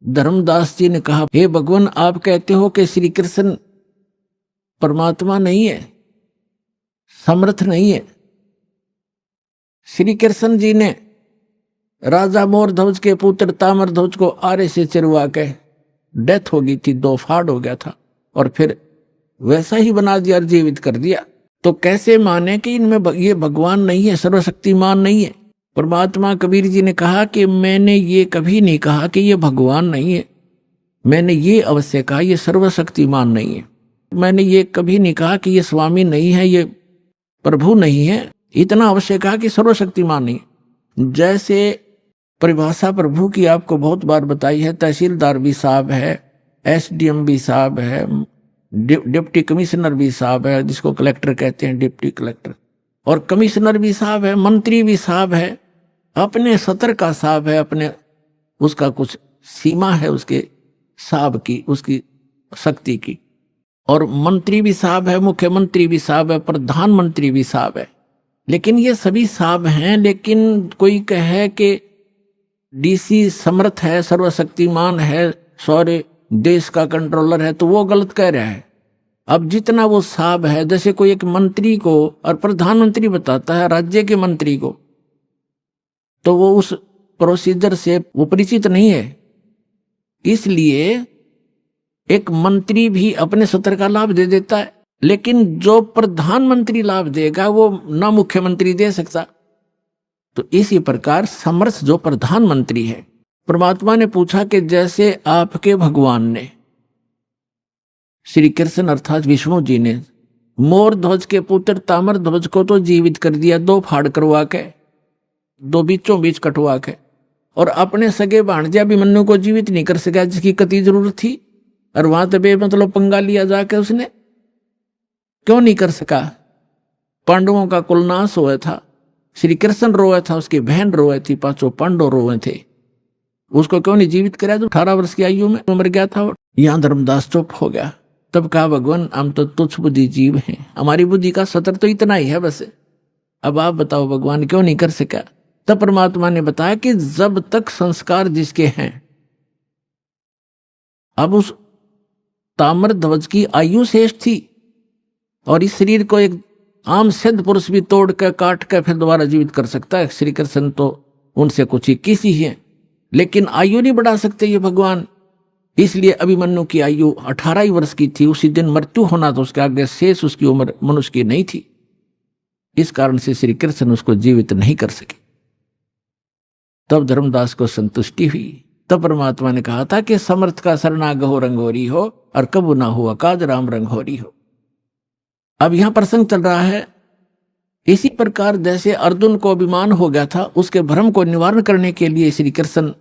[SPEAKER 7] धर्मदास जी ने कहा, हे भगवान, आप कहते हो कि श्री कृष्ण परमात्मा नहीं है, समर्थ नहीं है। श्री कृष्ण जी ने राजा मोरध्वज के पुत्र ताम्रध्वज को आरे से चिरवा के डेथ हो गई थी, 2 फाड़ हो गया था, और फिर वैसा ही बना दिया और जीवित कर दिया। तो कैसे माने कि इनमें ये भगवान नहीं है, सर्वशक्तिमान नहीं है? परमात्मा कबीर जी ने कहा कि मैंने ये कभी नहीं कहा कि ये भगवान नहीं है, मैंने ये अवश्य कहा ये सर्वशक्तिमान नहीं है। मैंने ये कभी नहीं कहा कि ये स्वामी नहीं है, ये प्रभु नहीं है, इतना अवश्य कहा कि सर्वशक्तिमान नहीं। जैसे परिभाषा प्रभु की आपको बहुत बार बताई है, तहसीलदार भी साहब है, एसडीएम भी साहब है, डिप्टी कमिश्नर भी साहब है, जिसको कलेक्टर कहते हैं, डिप्टी कलेक्टर, और कमिश्नर भी साहब है, मंत्री भी साहब है, अपने सतर का साहब है, अपने उसका कुछ सीमा है उसके साहब की, उसकी शक्ति की, और मंत्री भी साहब है, मुख्यमंत्री भी साहब है, प्रधानमंत्री भी साहब है। लेकिन ये सभी साहब हैं, लेकिन कोई कहे कि डीसी समर्थ है, सर्वशक्तिमान है, सारे देश का कंट्रोलर है, तो वो गलत कह रहा है। अब जितना वो साहब है, जैसे कोई एक मंत्री को और प्रधानमंत्री बताता है राज्य के मंत्री को, तो वो उस प्रोसीजर से वो परिचित नहीं है। इसलिए एक मंत्री भी अपने सत्र का लाभ दे देता है, लेकिन जो प्रधानमंत्री लाभ देगा वो ना मुख्यमंत्री दे सकता। तो इसी प्रकार समर्थ जो प्रधानमंत्री है, परमात्मा ने पूछा कि जैसे आपके भगवान ने, श्री कृष्ण अर्थात विष्णु जी ने, मोर ध्वज के पुत्र ताम्र ध्वज को तो जीवित कर दिया, 2 फाड़ करवा के, 2 बीचों बीच कटवा के, और अपने सगे भांजे अभिमन्यु को जीवित नहीं कर सका, जिसकी कति जरूरत थी, और वहां तो मतलब पंगा लिया जाके उसने क्यों नहीं कर सका? पांडवों का कुलनाश हुआ था, श्री कृष्ण रोए था, उसकी बहन रोए थी, 5 पांडव रोए थे, उसको क्यों नहीं जीवित कराया? जो 18 वर्ष की आयु में मर गया था। यहां धर्मदास चुप हो गया। तब कहा, भगवान हम तो तुच्छ बुद्धि जीव हैं, हमारी बुद्धि का सतर तो इतना ही है बस, अब आप बताओ भगवान क्यों नहीं कर सका? तब परमात्मा ने बताया कि जब तक संस्कार जिसके हैं, अब उस ताम्र ध्वज की आयु शेष थी, और इस शरीर को एक आम सिद्ध पुरुष भी तोड़ कर काट कर फिर दोबारा जीवित कर सकता है। श्री कृष्ण तो उनसे कुछ 21 ही है, लेकिन आयु नहीं बढ़ा सकते ये भगवान। इसलिए अभिमन्यु की आयु 18 ही वर्ष की थी, उसी दिन मृत्यु होना था, उसके आगे शेष उसकी उम्र मनुष्य की नहीं थी। इस कारण से श्री कृष्ण उसको जीवित नहीं कर सके। तब धर्मदास को संतुष्टि हुई। तब परमात्मा ने कहा था कि समर्थ का शरणागहो रंगोरी हो, और कबू ना हुआ काज राम रंगोरी हो। अब यहां प्रसंग चल रहा है, इसी प्रकार जैसे अर्जुन को अभिमान हो गया था, उसके भ्रम को निवारण करने के लिए श्री कृष्ण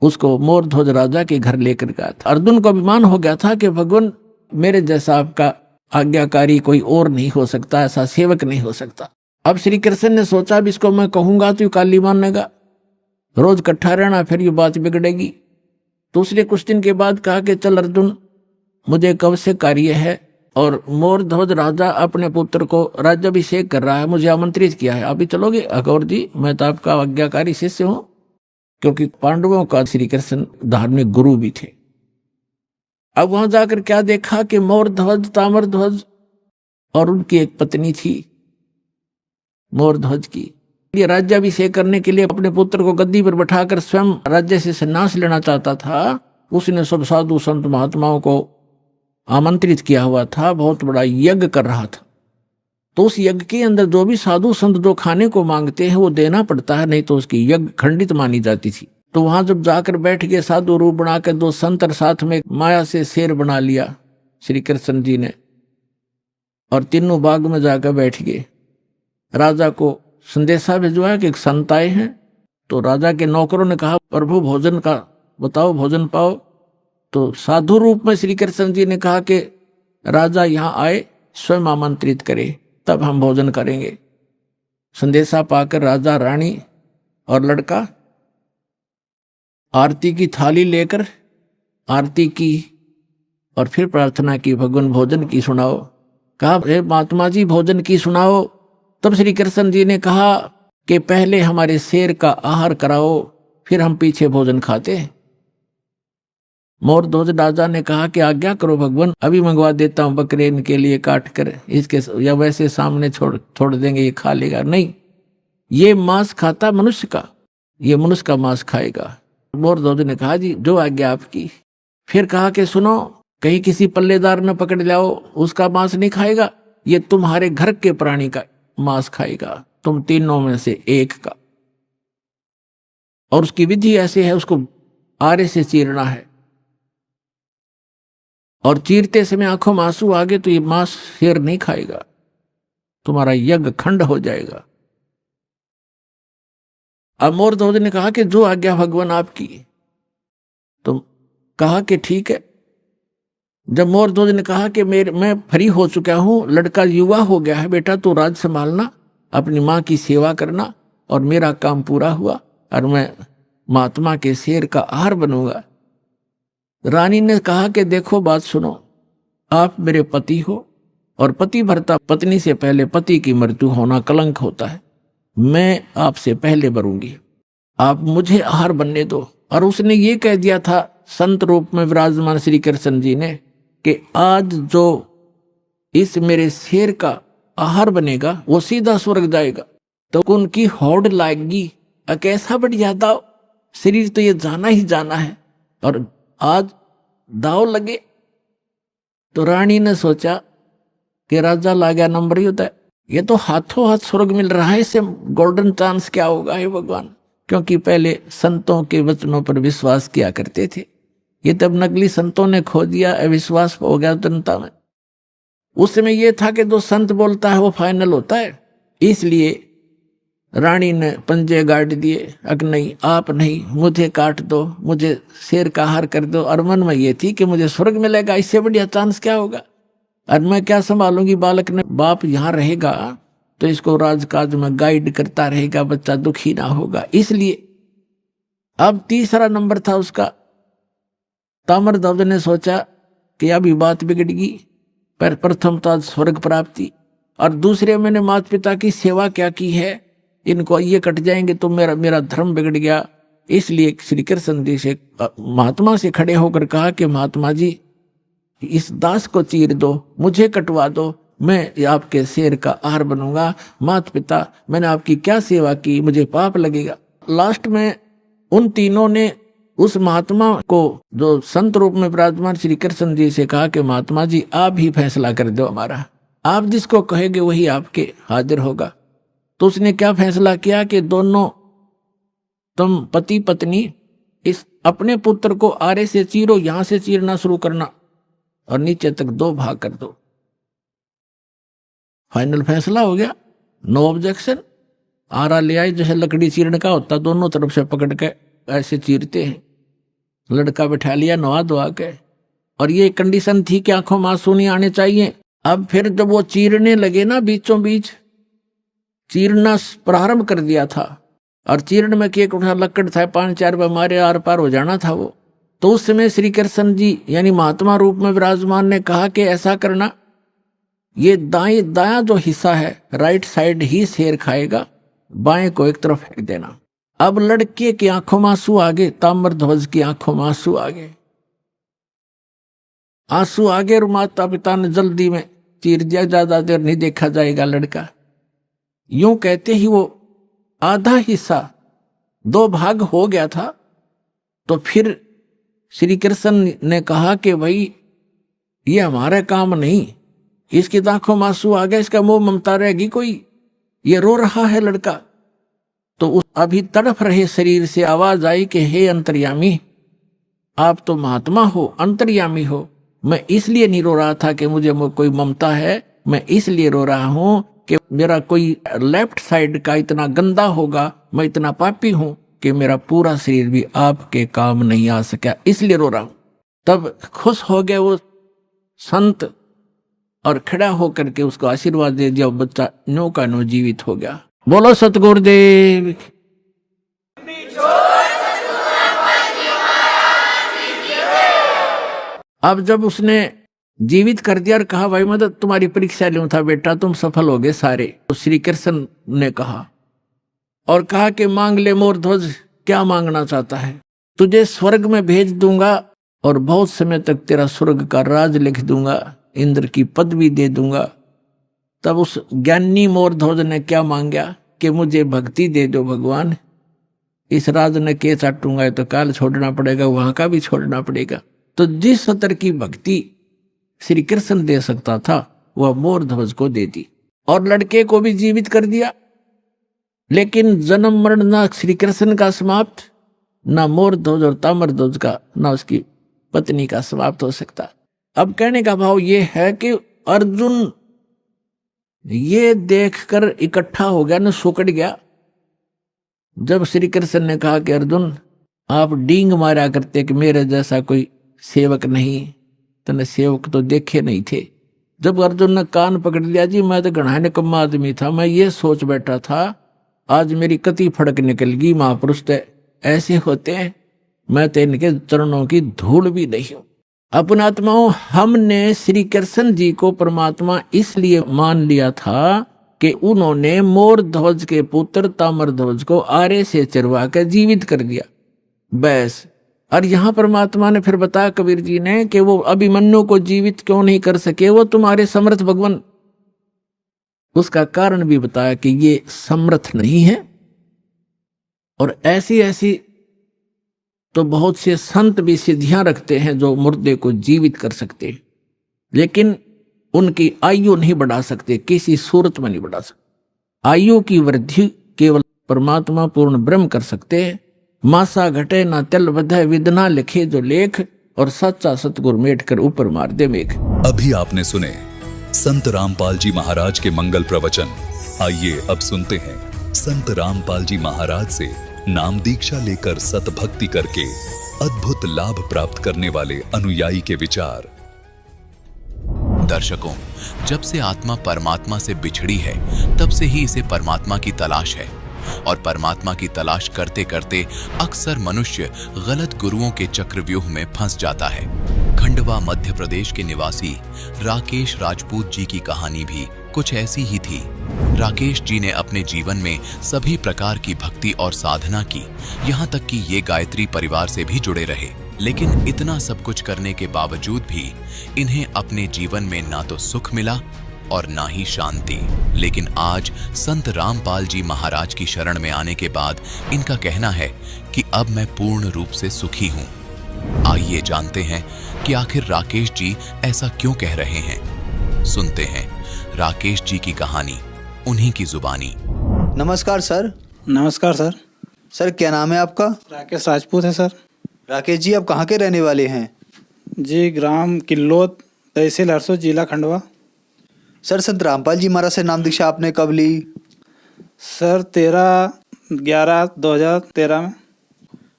[SPEAKER 7] उसको मोरध्वज राजा के घर लेकर गया था। अर्जुन को अभिमान हो गया था कि भगवान मेरे जैसा आपका आज्ञाकारी कोई और नहीं हो सकता, ऐसा सेवक नहीं हो सकता। अब श्री कृष्ण ने सोचा अब इसको मैं कहूंगा तो काली मानेगा, रोज इकट्ठा रहना, फिर ये बात बिगड़ेगी। तो उसने कुछ दिन के बाद कहा कि चल अर्जुन, मुझे एक आवश्यक कार्य है, और मोरध्वज राजा अपने पुत्र को राज्याभिषेक कर रहा है, मुझे आमंत्रित किया है, आप भी चलोगे? अघोर जी, मैं तो आपका आज्ञाकारी शिष्य हूं, क्योंकि पांडवों का श्री कृष्ण धार्मिक गुरु भी थे। अब वहां जाकर क्या देखा कि मोरध्वज, ताम्रध्वज और उनकी एक पत्नी थी मोरध्वज की, ये राज्याभिषेक करने के लिए अपने पुत्र को गद्दी पर बैठाकर स्वयं राज्य से संन्यास लेना चाहता था। उसने सब साधु संत महात्माओं को आमंत्रित किया हुआ था, बहुत बड़ा यज्ञ कर रहा था। तो उस यज्ञ के अंदर जो भी साधु संत जो खाने को मांगते हैं वो देना पड़ता है, नहीं तो उसकी यज्ञ खंडित मानी जाती थी। तो वहां जब जाकर बैठ गए, साधु रूप बनाकर 2 संत साथ में माया से शेर बना लिया श्री कृष्ण जी ने, और तीनों बाग में जाकर बैठ गए। राजा को संदेशा भिजवाया कि एक संत आए हैं। तो राजा के नौकरों ने कहा, प्रभु भोजन का बताओ, भोजन पाओ। तो साधु रूप में श्री कृष्ण जी ने कहा कि राजा यहाँ आए, स्वयं आमंत्रित करे, तब हम भोजन करेंगे। संदेशा पाकर राजा, रानी और लड़का आरती की थाली लेकर आरती की, और फिर प्रार्थना की, भगवान भोजन की सुनाओ। कहा, हे महात्मा जी भोजन की सुनाओ। तब श्री कृष्ण जी ने कहा कि पहले हमारे शेर का आहार कराओ, फिर हम पीछे भोजन खाते हैं। मोरध्वज राजा ने कहा कि आज्ञा करो भगवान, अभी मंगवा देता हूं बकरे इनके लिए काट कर, इसके या वैसे सामने छोड़ देंगे, ये खा लेगा। नहीं, ये मांस खाता मनुष्य का, ये मनुष्य का मांस खाएगा। मोरध्वज ने कहा जी जो आज्ञा आपकी। फिर कहा कि सुनो, कहीं किसी पल्लेदार न पकड़ लाओ, उसका मांस नहीं खाएगा, ये तुम्हारे घर के प्राणी का मांस खाएगा, तुम तीनों में से एक का। और उसकी विधि ऐसे है, उसको आरे से चीरना है, और चीरते समय आंखों में आंसू आ गए तो ये मांस शेर नहीं खाएगा, तुम्हारा यज्ञ खंड हो जाएगा। अब मोरध्वज ने कहा कि जो आज्ञा भगवान आपकी। तो कहा कि ठीक है। जब मोरध्वज ने कहा कि मैं फ्री हो चुका हूं, लड़का युवा हो गया है, बेटा तू राज संभालना, अपनी मां की सेवा करना, और मेरा काम पूरा हुआ और मैं महात्मा के शेर का आहार बनूंगा। रानी ने कहा कि देखो बात सुनो, आप मेरे पति हो, और पति भरता पत्नी से पहले पति की मृत्यु होना कलंक होता है, मैं आपसे पहले मरूंगी, आप मुझे आहार बनने दो। और उसने ये कह दिया था संत रूप में विराजमान श्री कृष्ण जी ने कि आज जो इस मेरे शेर का आहार बनेगा वो सीधा स्वर्ग जाएगा। तो उनकी होड़ लाएगी, कैसा बढ़िया दाव, शरीर तो ये जाना ही जाना है, और आज दाव लगे। तो रानी ने सोचा कि राजा ला गया नंबर होता है, ये तो हाथों हाथ स्वर्ग मिल रहा है, इससे गोल्डन चांस क्या होगा हे भगवान। क्योंकि पहले संतों के वचनों पर विश्वास किया करते थे, ये तब नकली संतों ने खो दिया, अविश्वास हो गया जनता में। उस समय ये था कि जो संत बोलता है वो फाइनल होता है। इसलिए रानी ने पंजे गाड़ दिए, अग नहीं आप नहीं, मुझे काट दो, मुझे शेर का आहार कर दो। और मन में ये थी कि मुझे स्वर्ग मिलेगा, इससे बढ़िया चांस क्या होगा, और मैं क्या संभालूंगी। बालक ने, बाप यहाँ रहेगा तो इसको राजकाज में गाइड करता रहेगा, बच्चा दुखी ना होगा। इसलिए अब तीसरा नंबर था उसका। ताम्रध्वज ने सोचा कि अभी बात बिगड़गी, पर प्रथम तो स्वर्ग प्राप्ति, और दूसरे मैंने माता पिता की सेवा क्या की है, इनको ये कट जाएंगे तो मेरा धर्म बिगड़ गया। इसलिए श्री कृष्ण जी से, महात्मा से खड़े होकर कहा कि महात्मा जी इस दास को चीर दो, मुझे कटवा दो, मैं आपके शेर का आहार बनूंगा। माता पिता मैंने आपकी क्या सेवा की, मुझे पाप लगेगा। लास्ट में उन तीनों ने उस महात्मा को, जो संत रूप में विराजमान श्री कृष्ण जी से कहा कि महात्मा जी आप ही फैसला कर दो हमारा, आप जिसको कहेंगे वही आपके हाजिर होगा। तो उसने क्या फैसला किया कि दोनों तुम पति पत्नी इस अपने पुत्र को आरे से चीरो, यहां से चीरना शुरू करना और नीचे तक 2 भाग कर दो। फाइनल फैसला हो गया, नो ऑब्जेक्शन। आरा ले आई, जैसे लकड़ी चीरने का होता, दोनों तरफ से पकड़ के ऐसे चीरते हैं। लड़का बैठा लिया नवा धोआ के, और ये कंडीशन थी कि आंखों में आंसू नहीं आने चाहिए। अब फिर जब वो चीरने लगे ना, बीचों बीच चीरना प्रारंभ कर दिया था, और चीरण में केक उठा लकड़ था, 5-4 बार मारे आर पार हो जाना था वो। तो उस समय श्री कृष्ण जी यानी महात्मा रूप में विराजमान ने कहा कि ऐसा करना, ये दायां जो हिस्सा है राइट साइड ही शेर खाएगा, बाएं को एक तरफ फेंक देना। अब लड़के की आंखों में आंसू आ गए, ताम्रध्वज की आंखों में आंसू आ गए, आंसू आ गए। और माता पिता ने जल्दी में चीर दिया, ज्यादा देर नहीं देखा जाएगा लड़का। यूं कहते ही वो आधा हिस्सा 2 भाग हो गया था। तो फिर श्री कृष्ण ने कहा कि भाई ये हमारा काम नहीं, इसकी आंखों में आंसू आ गया, इसका मोह ममता रहेगी कोई, ये रो रहा है लड़का। तो उस अभी तड़फ रहे शरीर से आवाज आई कि हे अंतर्यामी, आप तो महात्मा हो, अंतर्यामी हो, मैं इसलिए नहीं रो रहा था कि मुझे कोई ममता है, मैं इसलिए रो रहा हूं कि मेरा कोई लेफ्ट साइड का इतना गंदा होगा, मैं इतना पापी हूं कि मेरा पूरा शरीर भी आपके काम नहीं आ सका, इसलिए रो रहा हूं। तब खुश हो गए वो संत और खड़ा होकर के उसको आशीर्वाद दे दिया। बच्चा नो का नो जीवित हो गया। बोलो सतगुरुदेव। अब जब उसने जीवित कर दिया और कहा भाई मैं तो तुम्हारी परीक्षा लूं था बेटा, तुम सफल हो गए सारे, तो श्री कृष्ण ने कहा और कहा कि मांग ले मोरध्वज क्या मांगना चाहता है? तुझे स्वर्ग में भेज दूंगा और बहुत समय तक तेरा स्वर्ग का राज लिख दूंगा, इंद्र की पदवी दे दूंगा। तब उस ज्ञानी मोरध्वज ने क्या मांगा कि मुझे भक्ति दे दो भगवान, इस राज ने के चाटूंगा तो काल छोड़ना पड़ेगा, वहां का भी छोड़ना पड़ेगा। तो जिस स्तर की भक्ति श्री कृष्ण दे सकता था वह मोरध्वज को दे दी और लड़के को भी जीवित कर दिया। लेकिन जन्म मरण ना श्री कृष्ण का समाप्त, ना मोरध्वज और ताम्रध्वज का, ना उसकी पत्नी का समाप्त हो सकता। अब कहने का भाव यह है कि अर्जुन ये देखकर इकट्ठा हो गया न, सुकड़ गया। जब श्री कृष्ण ने कहा कि अर्जुन आप डींग मारा करते कि मेरे जैसा कोई सेवक नहीं, तने सेवक तो देखे नहीं थे। जब अर्जुन ने कान पकड़ लिया, जी मैं तो घना निकम्मा आदमी था, मैं ये सोच बैठा था आज मेरी कति फड़क निकल गई, महापुरुष तो ऐसे होते हैं, मैं तो इनके चरणों की धूल भी नहीं हूं। अपने आत्माओं, हमने श्री कृष्ण जी को परमात्मा इसलिए मान लिया था कि उन्होंने मोरध्वज के पुत्र ताम्रध्वज को आरे से चरवा कर जीवित कर दिया, बस। और यहां परमात्मा ने फिर बताया कबीर जी ने कि वो अभिमन्यु को जीवित क्यों नहीं कर सके, वो तुम्हारे समर्थ भगवान। उसका कारण भी बताया कि ये समर्थ नहीं है। और ऐसी ऐसी तो बहुत से संत भी सिद्धियां रखते हैं जो मुर्दे को जीवित कर सकते हैं, लेकिन उनकी आयु नहीं बढ़ा सकते, किसी सूरत में नहीं बढ़ा सकते। आयु की वृद्धि केवल परमात्मा पूर्ण ब्रह्म कर सकते हैं। मासा घटे ना तिल बधे, विदना लिखे जो लेख, और सच्चा सतगुरु मेट कर ऊपर मार दे मेघ।
[SPEAKER 6] अभी आपने सुने संत रामपाल जी महाराज के मंगल प्रवचन। आइए अब सुनते हैं संत रामपाल जी महाराज से नाम दीक्षा लेकर सतभक्ति करके अद्भुत लाभ प्राप्त करने वाले अनुयायी के विचार।
[SPEAKER 8] दर्शकों, जब से आत्मा परमात्मा से बिछड़ी है तब से ही इसे परमात्मा की तलाश है, और परमात्मा की तलाश करते करते अक्सर मनुष्य गलत गुरुओं के चक्रव्यूह में फंस जाता है। खंडवा मध्य प्रदेश के निवासी राकेश राजपूत जी की कहानी भी कुछ ऐसी ही थी। राकेश जी ने अपने जीवन में सभी प्रकार की भक्ति और साधना की, यहाँ तक कि ये गायत्री परिवार से भी जुड़े रहे। लेकिन इतना सब कुछ करने के बावजूद भी इन्हें अपने जीवन में ना तो सुख मिला और ना ही शांति। लेकिन आज संत रामपाल जी महाराज की शरण में आने के बाद इनका कहना है कि अब मैं पूर्ण रूप से सुखी हूँ। आइए जानते हैं कि आखिर राकेश जी ऐसा क्यों कह रहे हैं। सुनते हैं राकेश जी की कहानी, उन्हीं की जुबानी।
[SPEAKER 9] नमस्कार सर।
[SPEAKER 10] नमस्कार सर।
[SPEAKER 9] सर क्या नाम है आपका?
[SPEAKER 10] राकेश राजपूत है सर।
[SPEAKER 9] राकेश जी आप कहाँ के रहने वाले हैं?
[SPEAKER 10] जी ग्राम किल्लोद, तहसील हरसोद, जिला खंडवा।
[SPEAKER 9] सर संत रामपाल जी महाराज से नाम दीक्षा आपने कब ली?
[SPEAKER 10] सर 13/11/2013 में।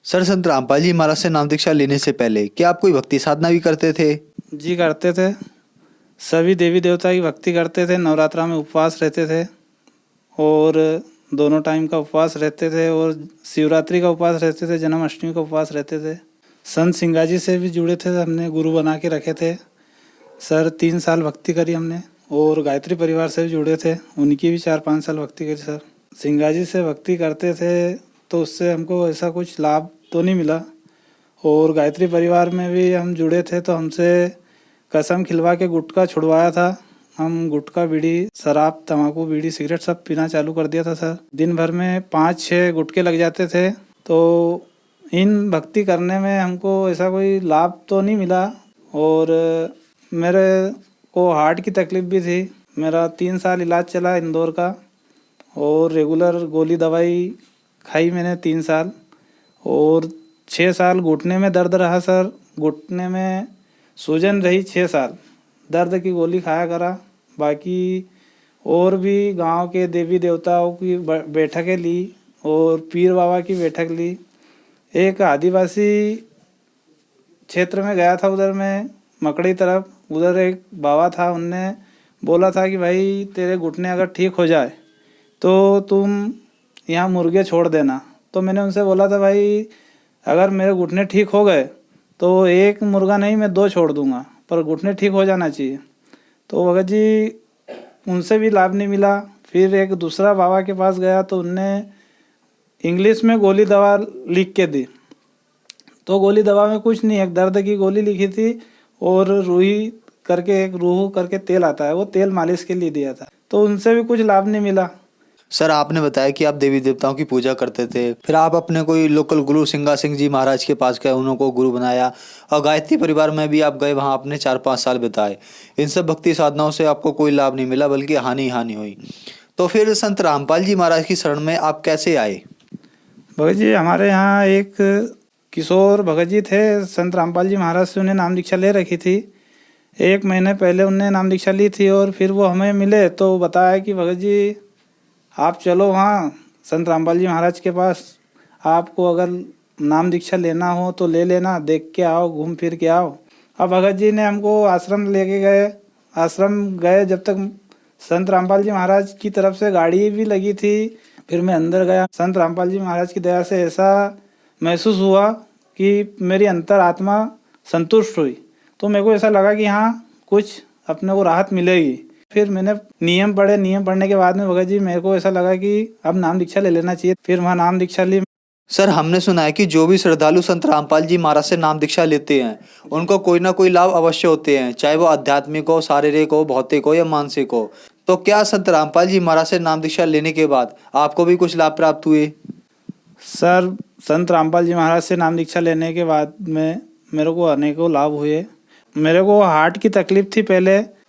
[SPEAKER 9] सर संत रामपाल जी महाराज से नाम दीक्षा लेने से पहले क्या आप कोई भक्ति साधना भी करते थे?
[SPEAKER 10] जी करते थे, सभी देवी देवता की भक्ति करते थे, नवरात्रा में उपवास रहते थे और दोनों टाइम का उपवास रहते थे, और शिवरात्रि का उपवास रहते थे, जन्माष्टमी का उपवास रहते थे। संत सिंगाजी से भी जुड़े थे, हमने गुरु बना के रखे थे सर। 3 साल भक्ति करी हमने, और गायत्री परिवार से भी जुड़े थे, उनकी भी 4-5 साल भक्ति करी सर। सिंगाजी से भक्ति करते थे तो उससे हमको ऐसा कुछ लाभ तो नहीं मिला, और गायत्री परिवार में भी हम जुड़े थे तो हमसे कसम खिलवा के गुटखा छुड़वाया था। हम गुटखा, बीड़ी, शराब, तंबाकू, बीड़ी, सिगरेट सब पीना चालू कर दिया था सर। दिन भर में 5-6 गुटके लग जाते थे। तो इन भक्ति करने में हमको ऐसा कोई लाभ तो नहीं मिला, और मेरे को हार्ट की तकलीफ भी थी। मेरा 3 साल इलाज चला इंदौर का, और रेगुलर गोली दवाई खाई मैंने 3 साल, और 6 साल घुटने में दर्द रहा सर। घुटने में सूजन रही 6 साल, दर्द की गोली खाया करा। बाकी और भी गांव के देवी देवताओं की बैठकें ली, और पीर बाबा की बैठक ली। एक आदिवासी क्षेत्र में गया था, उधर में मकड़ी तरफ, उधर एक बाबा था, उनने बोला था कि भाई तेरे घुटने अगर ठीक हो जाए तो तुम यहाँ मुर्गे छोड़ देना। तो मैंने उनसे बोला था भाई अगर मेरे घुटने ठीक हो गए तो 1 मुर्गा नहीं मैं 2 छोड़ दूंगा, पर घुटने ठीक हो जाना चाहिए। तो भगत जी उनसे भी लाभ नहीं मिला। फिर एक दूसरा बाबा के पास गया तो उनने इंग्लिश में गोली दवा लिख के दी। तो गोली दवा में कुछ नहीं, एक दर्द की गोली लिखी थी और रूही करके, एक रूह करके तेल आता है, वो तेल मालिश के लिए दिया था। तो उनसे भी कुछ लाभ नहीं मिला।
[SPEAKER 9] सर आपने बताया कि आप देवी देवताओं की पूजा करते थे, फिर आप अपने कोई लोकल गुरु सिंगा सिंह जी महाराज के पास गए, उनको गुरु बनाया और गायत्री परिवार में भी आप गए, वहाँ आपने 4-5 साल बिताए। इन सब भक्ति साधनाओं से आपको कोई लाभ नहीं मिला बल्कि हानि हुई। तो फिर संत रामपाल जी महाराज की शरण में आप कैसे आए?
[SPEAKER 10] भगत जी, हमारे यहाँ एक किशोर भगत जी थे, संत रामपाल जी महाराज से उन्हें नाम दीक्षा ले रखी थी। 1 महीने पहले उन्हें नाम दीक्षा ली थी और फिर वो हमें मिले तो बताया कि भगत जी आप चलो वहाँ संत रामपाल जी महाराज के पास, आपको अगर नाम दीक्षा लेना हो तो ले लेना, देख के आओ, घूम फिर के आओ। अब भगत जी ने हमको आश्रम लेके गए। आश्रम गए, जब तक संत रामपाल जी महाराज की तरफ से गाड़ी भी लगी थी। फिर मैं अंदर गया। संत रामपाल जी महाराज की दया से ऐसा महसूस हुआ कि मेरी अंतर आत्मा संतुष्ट हुई। तो मेरे को ऐसा लगा कि हाँ, कुछ अपने को राहत मिलेगी। फिर मैंने नियम पढ़े। नियम पढ़ने के बाद में भगत जी मेरे को ऐसा लगा कि अब नाम दीक्षा ले लेना चाहिए। फिर वहाँ नाम दीक्षा ली।
[SPEAKER 9] सर हमने सुना है कि जो भी श्रद्धालु संत रामपाल जी महाराज से नाम दीक्षा लेते हैं उनको कोई ना कोई लाभ अवश्य होते हैं, चाहे वो आध्यात्मिक हो, शारीरिक हो, भौतिक हो या मानसिक हो। तो क्या संत रामपाल जी महाराज से नाम दीक्षा लेने के बाद आपको भी कुछ लाभ प्राप्त हुए?
[SPEAKER 10] सर, संत रामपाल जी महाराज से नाम दीक्षा लेने के बाद में मेरे को अनेकों लाभ हुए। मेरे को हार्ट की तकलीफ थी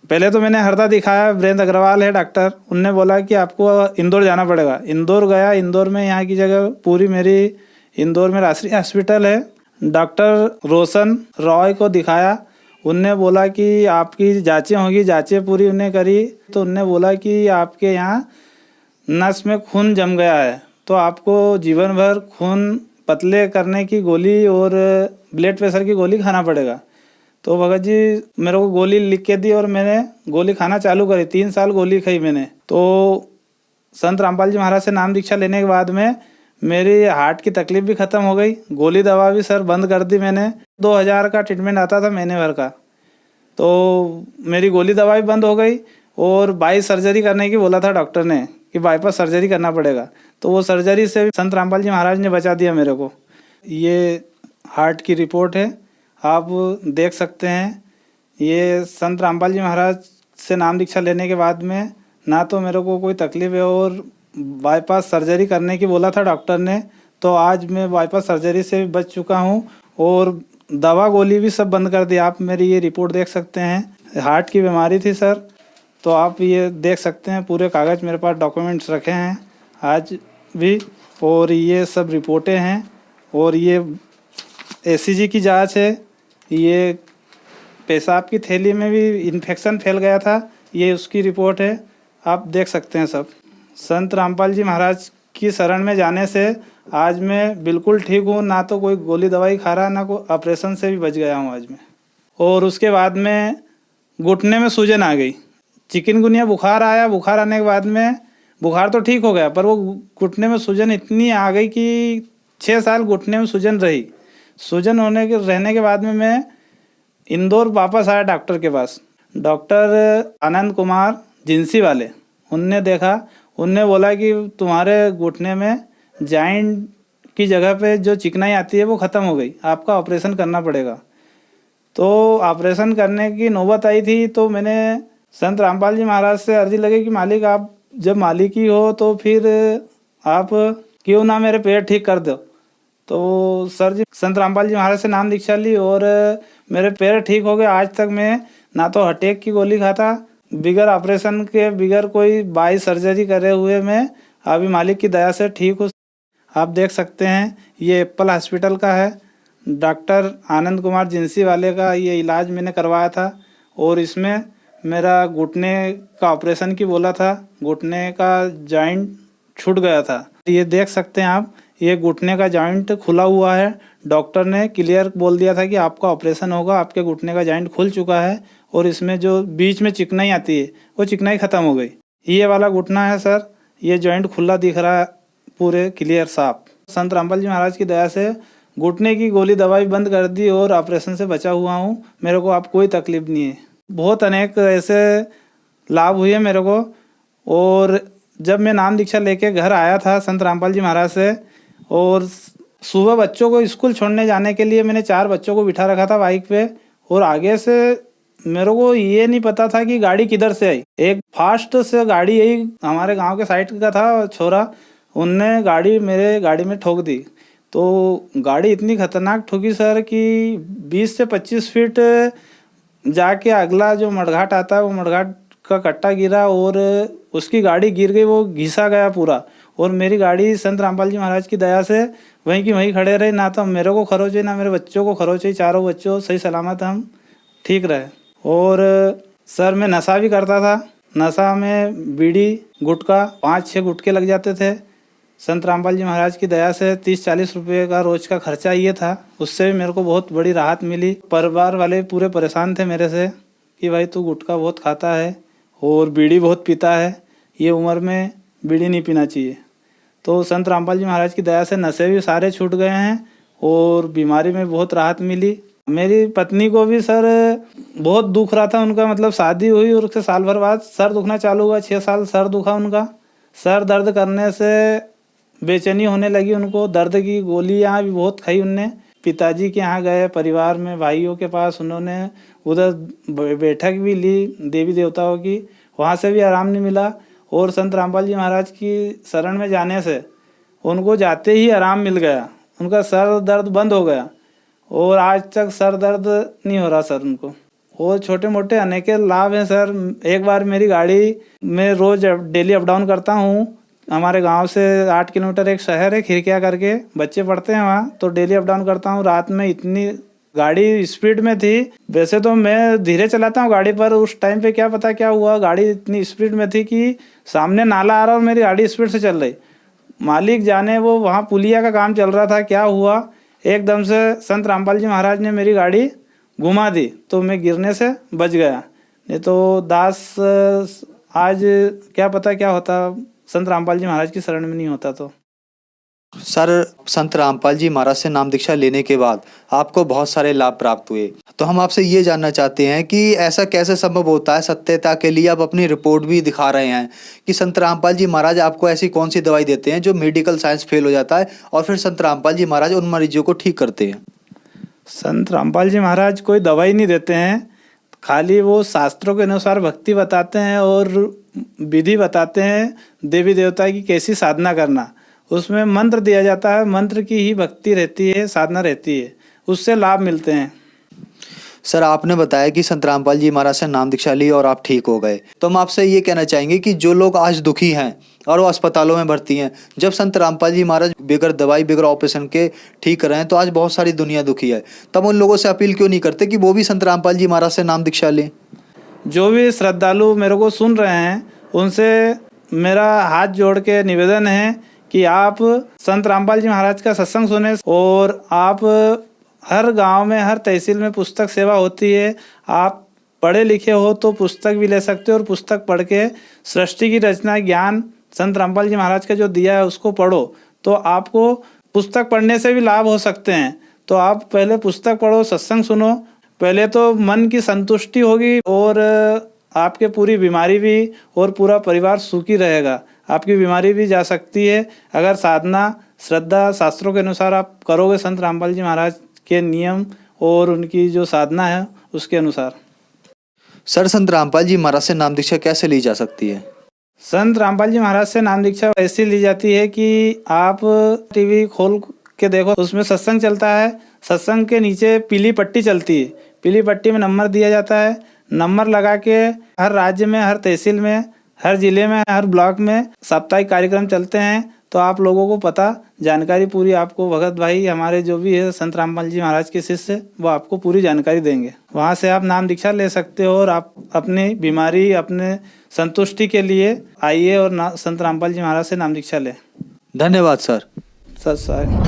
[SPEAKER 10] पहले तो मैंने हरदा दिखाया। वीरेंद्र अग्रवाल है डॉक्टर, उनने बोला कि आपको इंदौर जाना पड़ेगा। इंदौर गया। इंदौर में यहाँ की जगह पूरी मेरी इंदौर में राष्ट्रीय हॉस्पिटल है। डॉक्टर रोशन रॉय को दिखाया। उनने बोला कि आपकी जांचें होगी। जांचें पूरी उन्हें करी तो उनने बोला कि आपके यहाँ नस में खून जम गया है, तो आपको जीवन भर खून पतले करने की गोली और ब्लड प्रेशर की गोली खाना पड़ेगा। तो भगत जी मेरे को गोली लिख के दी और मैंने गोली खाना चालू करी। 3 साल गोली खाई मैंने। तो संत रामपाल जी महाराज से नाम दीक्षा लेने के बाद में मेरी हार्ट की तकलीफ भी ख़त्म हो गई। गोली दवा भी सर बंद कर दी मैंने। 2000 का ट्रीटमेंट आता था महीने भर का, तो मेरी गोली दवा भी बंद हो गई और बाईपास सर्जरी करने की बोला था डॉक्टर ने कि बाईपास सर्जरी करना पड़ेगा। तो वो सर्जरी से भी संत रामपाल जी महाराज ने बचा दिया मेरे को। ये हार्ट की रिपोर्ट है, आप देख सकते हैं। ये संत रामपाल जी महाराज से नाम दीक्षा लेने के बाद में ना तो मेरे को कोई तकलीफ है और बाईपास सर्जरी करने की बोला था डॉक्टर ने, तो आज मैं बाईपास सर्जरी से भी बच चुका हूँ और दवा गोली भी सब बंद कर दी। आप मेरी ये रिपोर्ट देख सकते हैं। हार्ट की बीमारी थी सर, तो आप ये देख सकते हैं। पूरे कागज़ मेरे पास डॉक्यूमेंट्स रखे हैं आज भी, और ये सब रिपोर्टें हैं। और ये एसीजी की जांच है। ये पेशाब की थैली में भी इन्फेक्शन फैल गया था, ये उसकी रिपोर्ट है। आप देख सकते हैं सब। संत रामपाल जी महाराज की शरण में जाने से आज मैं बिल्कुल ठीक हूँ। ना तो कोई गोली दवाई खा रहा, ना कोई ऑपरेशन से भी बच गया हूँ आज मैं। और उसके बाद में घुटने में सूजन आ गई। चिकनगुनिया बुखार आया। बुखार आने के बाद में बुखार तो ठीक हो गया, पर वो घुटने में सूजन इतनी आ गई कि 6 साल घुटने में सूजन रही। सूजन रहने के बाद में मैं इंदौर वापस आया डॉक्टर के पास। डॉक्टर आनंद कुमार जिंसी वाले, उनने देखा। उनने बोला कि तुम्हारे घुटने में जॉइंट की जगह पे जो चिकनाई आती है वो ख़त्म हो गई, आपका ऑपरेशन करना पड़ेगा। तो ऑपरेशन करने की नौबत आई थी। तो मैंने संत रामपाल जी महाराज से अर्जी लगी कि मालिक, आप जब मालिक ही हो तो फिर आप क्यों ना मेरे पेट ठीक कर दो। तो सर जी संत रामपाल जी महाराज से नाम दीक्षा ली और मेरे पैर ठीक हो गए। आज तक मैं ना तो अटैक की गोली खाता, बिगर ऑपरेशन के, बिगर कोई बाईपास सर्जरी करे हुए मैं अभी मालिक की दया से ठीक हूँ। आप देख सकते हैं ये एप्पल हॉस्पिटल का है। डॉक्टर आनंद कुमार जिंसी वाले का ये इलाज मैंने करवाया था और इसमें मेरा घुटने का ऑपरेशन की बोला था। घुटने का जॉइंट छूट गया था। ये देख सकते हैं आप, ये घुटने का जॉइंट खुला हुआ है। डॉक्टर ने क्लियर बोल दिया था कि आपका ऑपरेशन होगा, आपके घुटने का जॉइंट खुल चुका है और इसमें जो बीच में चिकनाई आती है वो चिकनाई ख़त्म हो गई। ये वाला घुटना है सर, ये जॉइंट खुला दिख रहा है, पूरे क्लियर साफ। संत रामपाल जी महाराज की दया से घुटने की गोली दवाई बंद कर दी और ऑपरेशन से बचा हुआ हूँ। मेरे को अब कोई तकलीफ नहीं है। बहुत अनेक ऐसे लाभ हुए मेरे को। और जब मैं नाम दीक्षा लेके घर आया था संत रामपाल जी महाराज से, और सुबह बच्चों को स्कूल छोड़ने जाने के लिए मैंने 4 बच्चों को बिठा रखा था बाइक पे, और आगे से मेरे को ये नहीं पता था कि गाड़ी किधर से आई। एक फास्ट से गाड़ी, यही हमारे गांव के साइड का था छोरा, उनने गाड़ी मेरे गाड़ी में ठोक दी। तो गाड़ी इतनी खतरनाक ठोकी सर कि 20 से 25 फीट जाके अगला जो मडघाट आता है वो मडघाट का कट्टा गिरा और उसकी गाड़ी गिर गई, वो घिसा गया पूरा। और मेरी गाड़ी संत रामपाल जी महाराज की दया से वहीं की वहीं खड़े रहे, ना तो मेरे को खरोच हुई ना मेरे बच्चों को खरोच हुई, चारों बच्चों सही सलामत हम ठीक रहे। और सर मैं नशा भी करता था, नशा में बीड़ी गुटखा 5-6 गुटके लग जाते थे। संत रामपाल जी महाराज की दया से 30-40 रुपये का रोज का खर्चा ये था, उससे भी मेरे को बहुत बड़ी राहत मिली। परिवार वाले पूरे परेशान थे मेरे से कि भाई तू गुटखा बहुत खाता है और बीड़ी बहुत पीता है, ये उम्र में बीड़ी नहीं पीना चाहिए। तो संत रामपाल जी महाराज की दया से नशे भी सारे छूट गए हैं और बीमारी में बहुत राहत मिली। मेरी पत्नी को भी सर बहुत दुख रहा था, उनका मतलब शादी हुई और उसके साल भर बाद सर दुखना चालू हुआ। 6 साल सर दुखा उनका, सर दर्द करने से बेचैनी होने लगी उनको, दर्द की गोलियाँ भी बहुत खाई उनने। पिताजी के यहाँ गए, परिवार में भाइयों के पास, उन्होंने उधर बैठक भी ली देवी देवताओं की, वहाँ से भी आराम नहीं मिला। और संत रामपाल जी महाराज की शरण में जाने से उनको जाते ही आराम मिल गया, उनका सर दर्द बंद हो गया और आज तक सर दर्द नहीं हो रहा सर उनको। और छोटे मोटे अनेक लाभ हैं सर। एक बार मेरी गाड़ी में रोज डेली अप डाउन करता हूँ, हमारे गांव से 8 किलोमीटर एक शहर है खिरकिया करके, बच्चे पढ़ते हैं वहाँ, तो डेली अप डाउन करता हूँ। रात में इतनी गाड़ी स्पीड में थी, वैसे तो मैं धीरे चलाता हूँ गाड़ी, पर उस टाइम पे क्या पता क्या हुआ, गाड़ी इतनी स्पीड में थी कि सामने नाला आ रहा और मेरी गाड़ी स्पीड से चल रही, मालिक जाने वो वहाँ पुलिया का काम चल रहा था क्या हुआ, एकदम से संत रामपाल जी महाराज ने मेरी गाड़ी घुमा दी तो मैं गिरने से बच गया। नहीं तो दास आज क्या पता क्या होता, संत रामपाल जी महाराज की शरण में नहीं होता। तो
[SPEAKER 9] सर संत रामपाल जी महाराज से नाम दीक्षा लेने के बाद आपको बहुत सारे लाभ प्राप्त हुए, तो हम आपसे ये जानना चाहते हैं कि ऐसा कैसे संभव होता है। सत्यता के लिए आप अपनी रिपोर्ट भी दिखा रहे हैं कि संत रामपाल जी महाराज आपको ऐसी कौन सी दवाई देते हैं जो मेडिकल साइंस फेल हो जाता है और फिर संत रामपाल जी महाराज उन मरीजों को ठीक करते हैं।
[SPEAKER 10] संत रामपाल जी महाराज कोई दवाई नहीं देते हैं, खाली वो शास्त्रों के अनुसार भक्ति बताते हैं और विधि बताते हैं देवी देवता की कैसी साधना करना। उसमें मंत्र दिया जाता है, मंत्र की ही भक्ति रहती है, साधना रहती है, उससे लाभ मिलते हैं।
[SPEAKER 9] सर आपने बताया कि संत रामपाल जी महाराज से नाम दीक्षा ली और आप ठीक हो गए, तो हम आपसे ये कहना चाहेंगे कि जो लोग आज दुखी हैं और वो अस्पतालों में भर्ती हैं, जब संत रामपाल जी महाराज बगैर दवाई बगैर ऑपरेशन के ठीक कर रहे हैं, तो आज बहुत सारी दुनिया दुखी है, तब उन लोगों से अपील क्यों नहीं करते कि वो भी संत रामपाल जी महाराज से नाम दीक्षा लें।
[SPEAKER 10] जो भी श्रद्धालु मेरे को सुन रहे हैं उनसे मेरा हाथ जोड़ के निवेदन है कि आप संत रामपाल जी महाराज का सत्संग सुने और आप हर गांव में हर तहसील में पुस्तक सेवा होती है, आप पढ़े लिखे हो तो पुस्तक भी ले सकते हो और पुस्तक पढ़ के सृष्टि की रचना ज्ञान संत रामपाल जी महाराज का जो दिया है उसको पढ़ो, तो आपको पुस्तक पढ़ने से भी लाभ हो सकते हैं। तो आप पहले पुस्तक पढ़ो, सत्संग सुनो, पहले तो मन की संतुष्टि होगी और आपके पूरी बीमारी भी और पूरा परिवार सुखी रहेगा, आपकी बीमारी भी जा सकती है अगर साधना श्रद्धा शास्त्रों के अनुसार आप करोगे, संत रामपाल जी महाराज के नियम और उनकी जो साधना है उसके अनुसार।
[SPEAKER 9] सर संत रामपाल जी महाराज से नाम दीक्षा कैसे ली जा सकती है।
[SPEAKER 10] संत रामपाल जी महाराज से नाम दीक्षा ऐसी ली जाती है कि आप टीवी खोल के देखो, उसमें सत्संग चलता है, सत्संग के नीचे पीली पट्टी चलती है, पीली पट्टी में नंबर दिया जाता है, नंबर लगा के हर राज्य में हर तहसील में हर जिले में हर ब्लॉक में साप्ताहिक कार्यक्रम चलते हैं। तो आप लोगों को पता जानकारी पूरी आपको भगत भाई हमारे जो भी है संत रामपाल जी महाराज के शिष्य वो आपको पूरी जानकारी देंगे, वहाँ से आप नाम दीक्षा ले सकते हो और आप अपनी बीमारी अपने संतुष्टि के लिए आइए और संत रामपाल जी महाराज से नाम दीक्षा लें।
[SPEAKER 9] धन्यवाद सर।
[SPEAKER 10] सर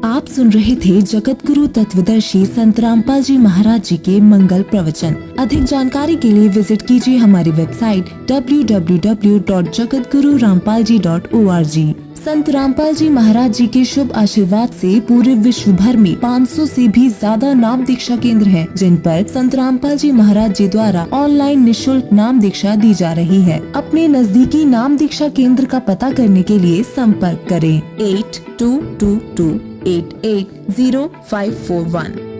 [SPEAKER 11] आप सुन रहे थे जगत गुरु तत्वदर्शी संत रामपाल जी महाराज जी के मंगल प्रवचन। अधिक जानकारी के लिए विजिट कीजिए हमारी वेबसाइट www.jagatgururampalji.org। संत रामपाल जी महाराज जी के शुभ आशीर्वाद से पूरे विश्व भर में 500 से भी ज्यादा नाम दीक्षा केंद्र हैं, जिन पर संत रामपाल जी महाराज जी द्वारा ऑनलाइन निशुल्क नाम दीक्षा दी जा रही है। अपने नजदीकी नाम दीक्षा केंद्र का पता करने के लिए संपर्क करें 8222880541।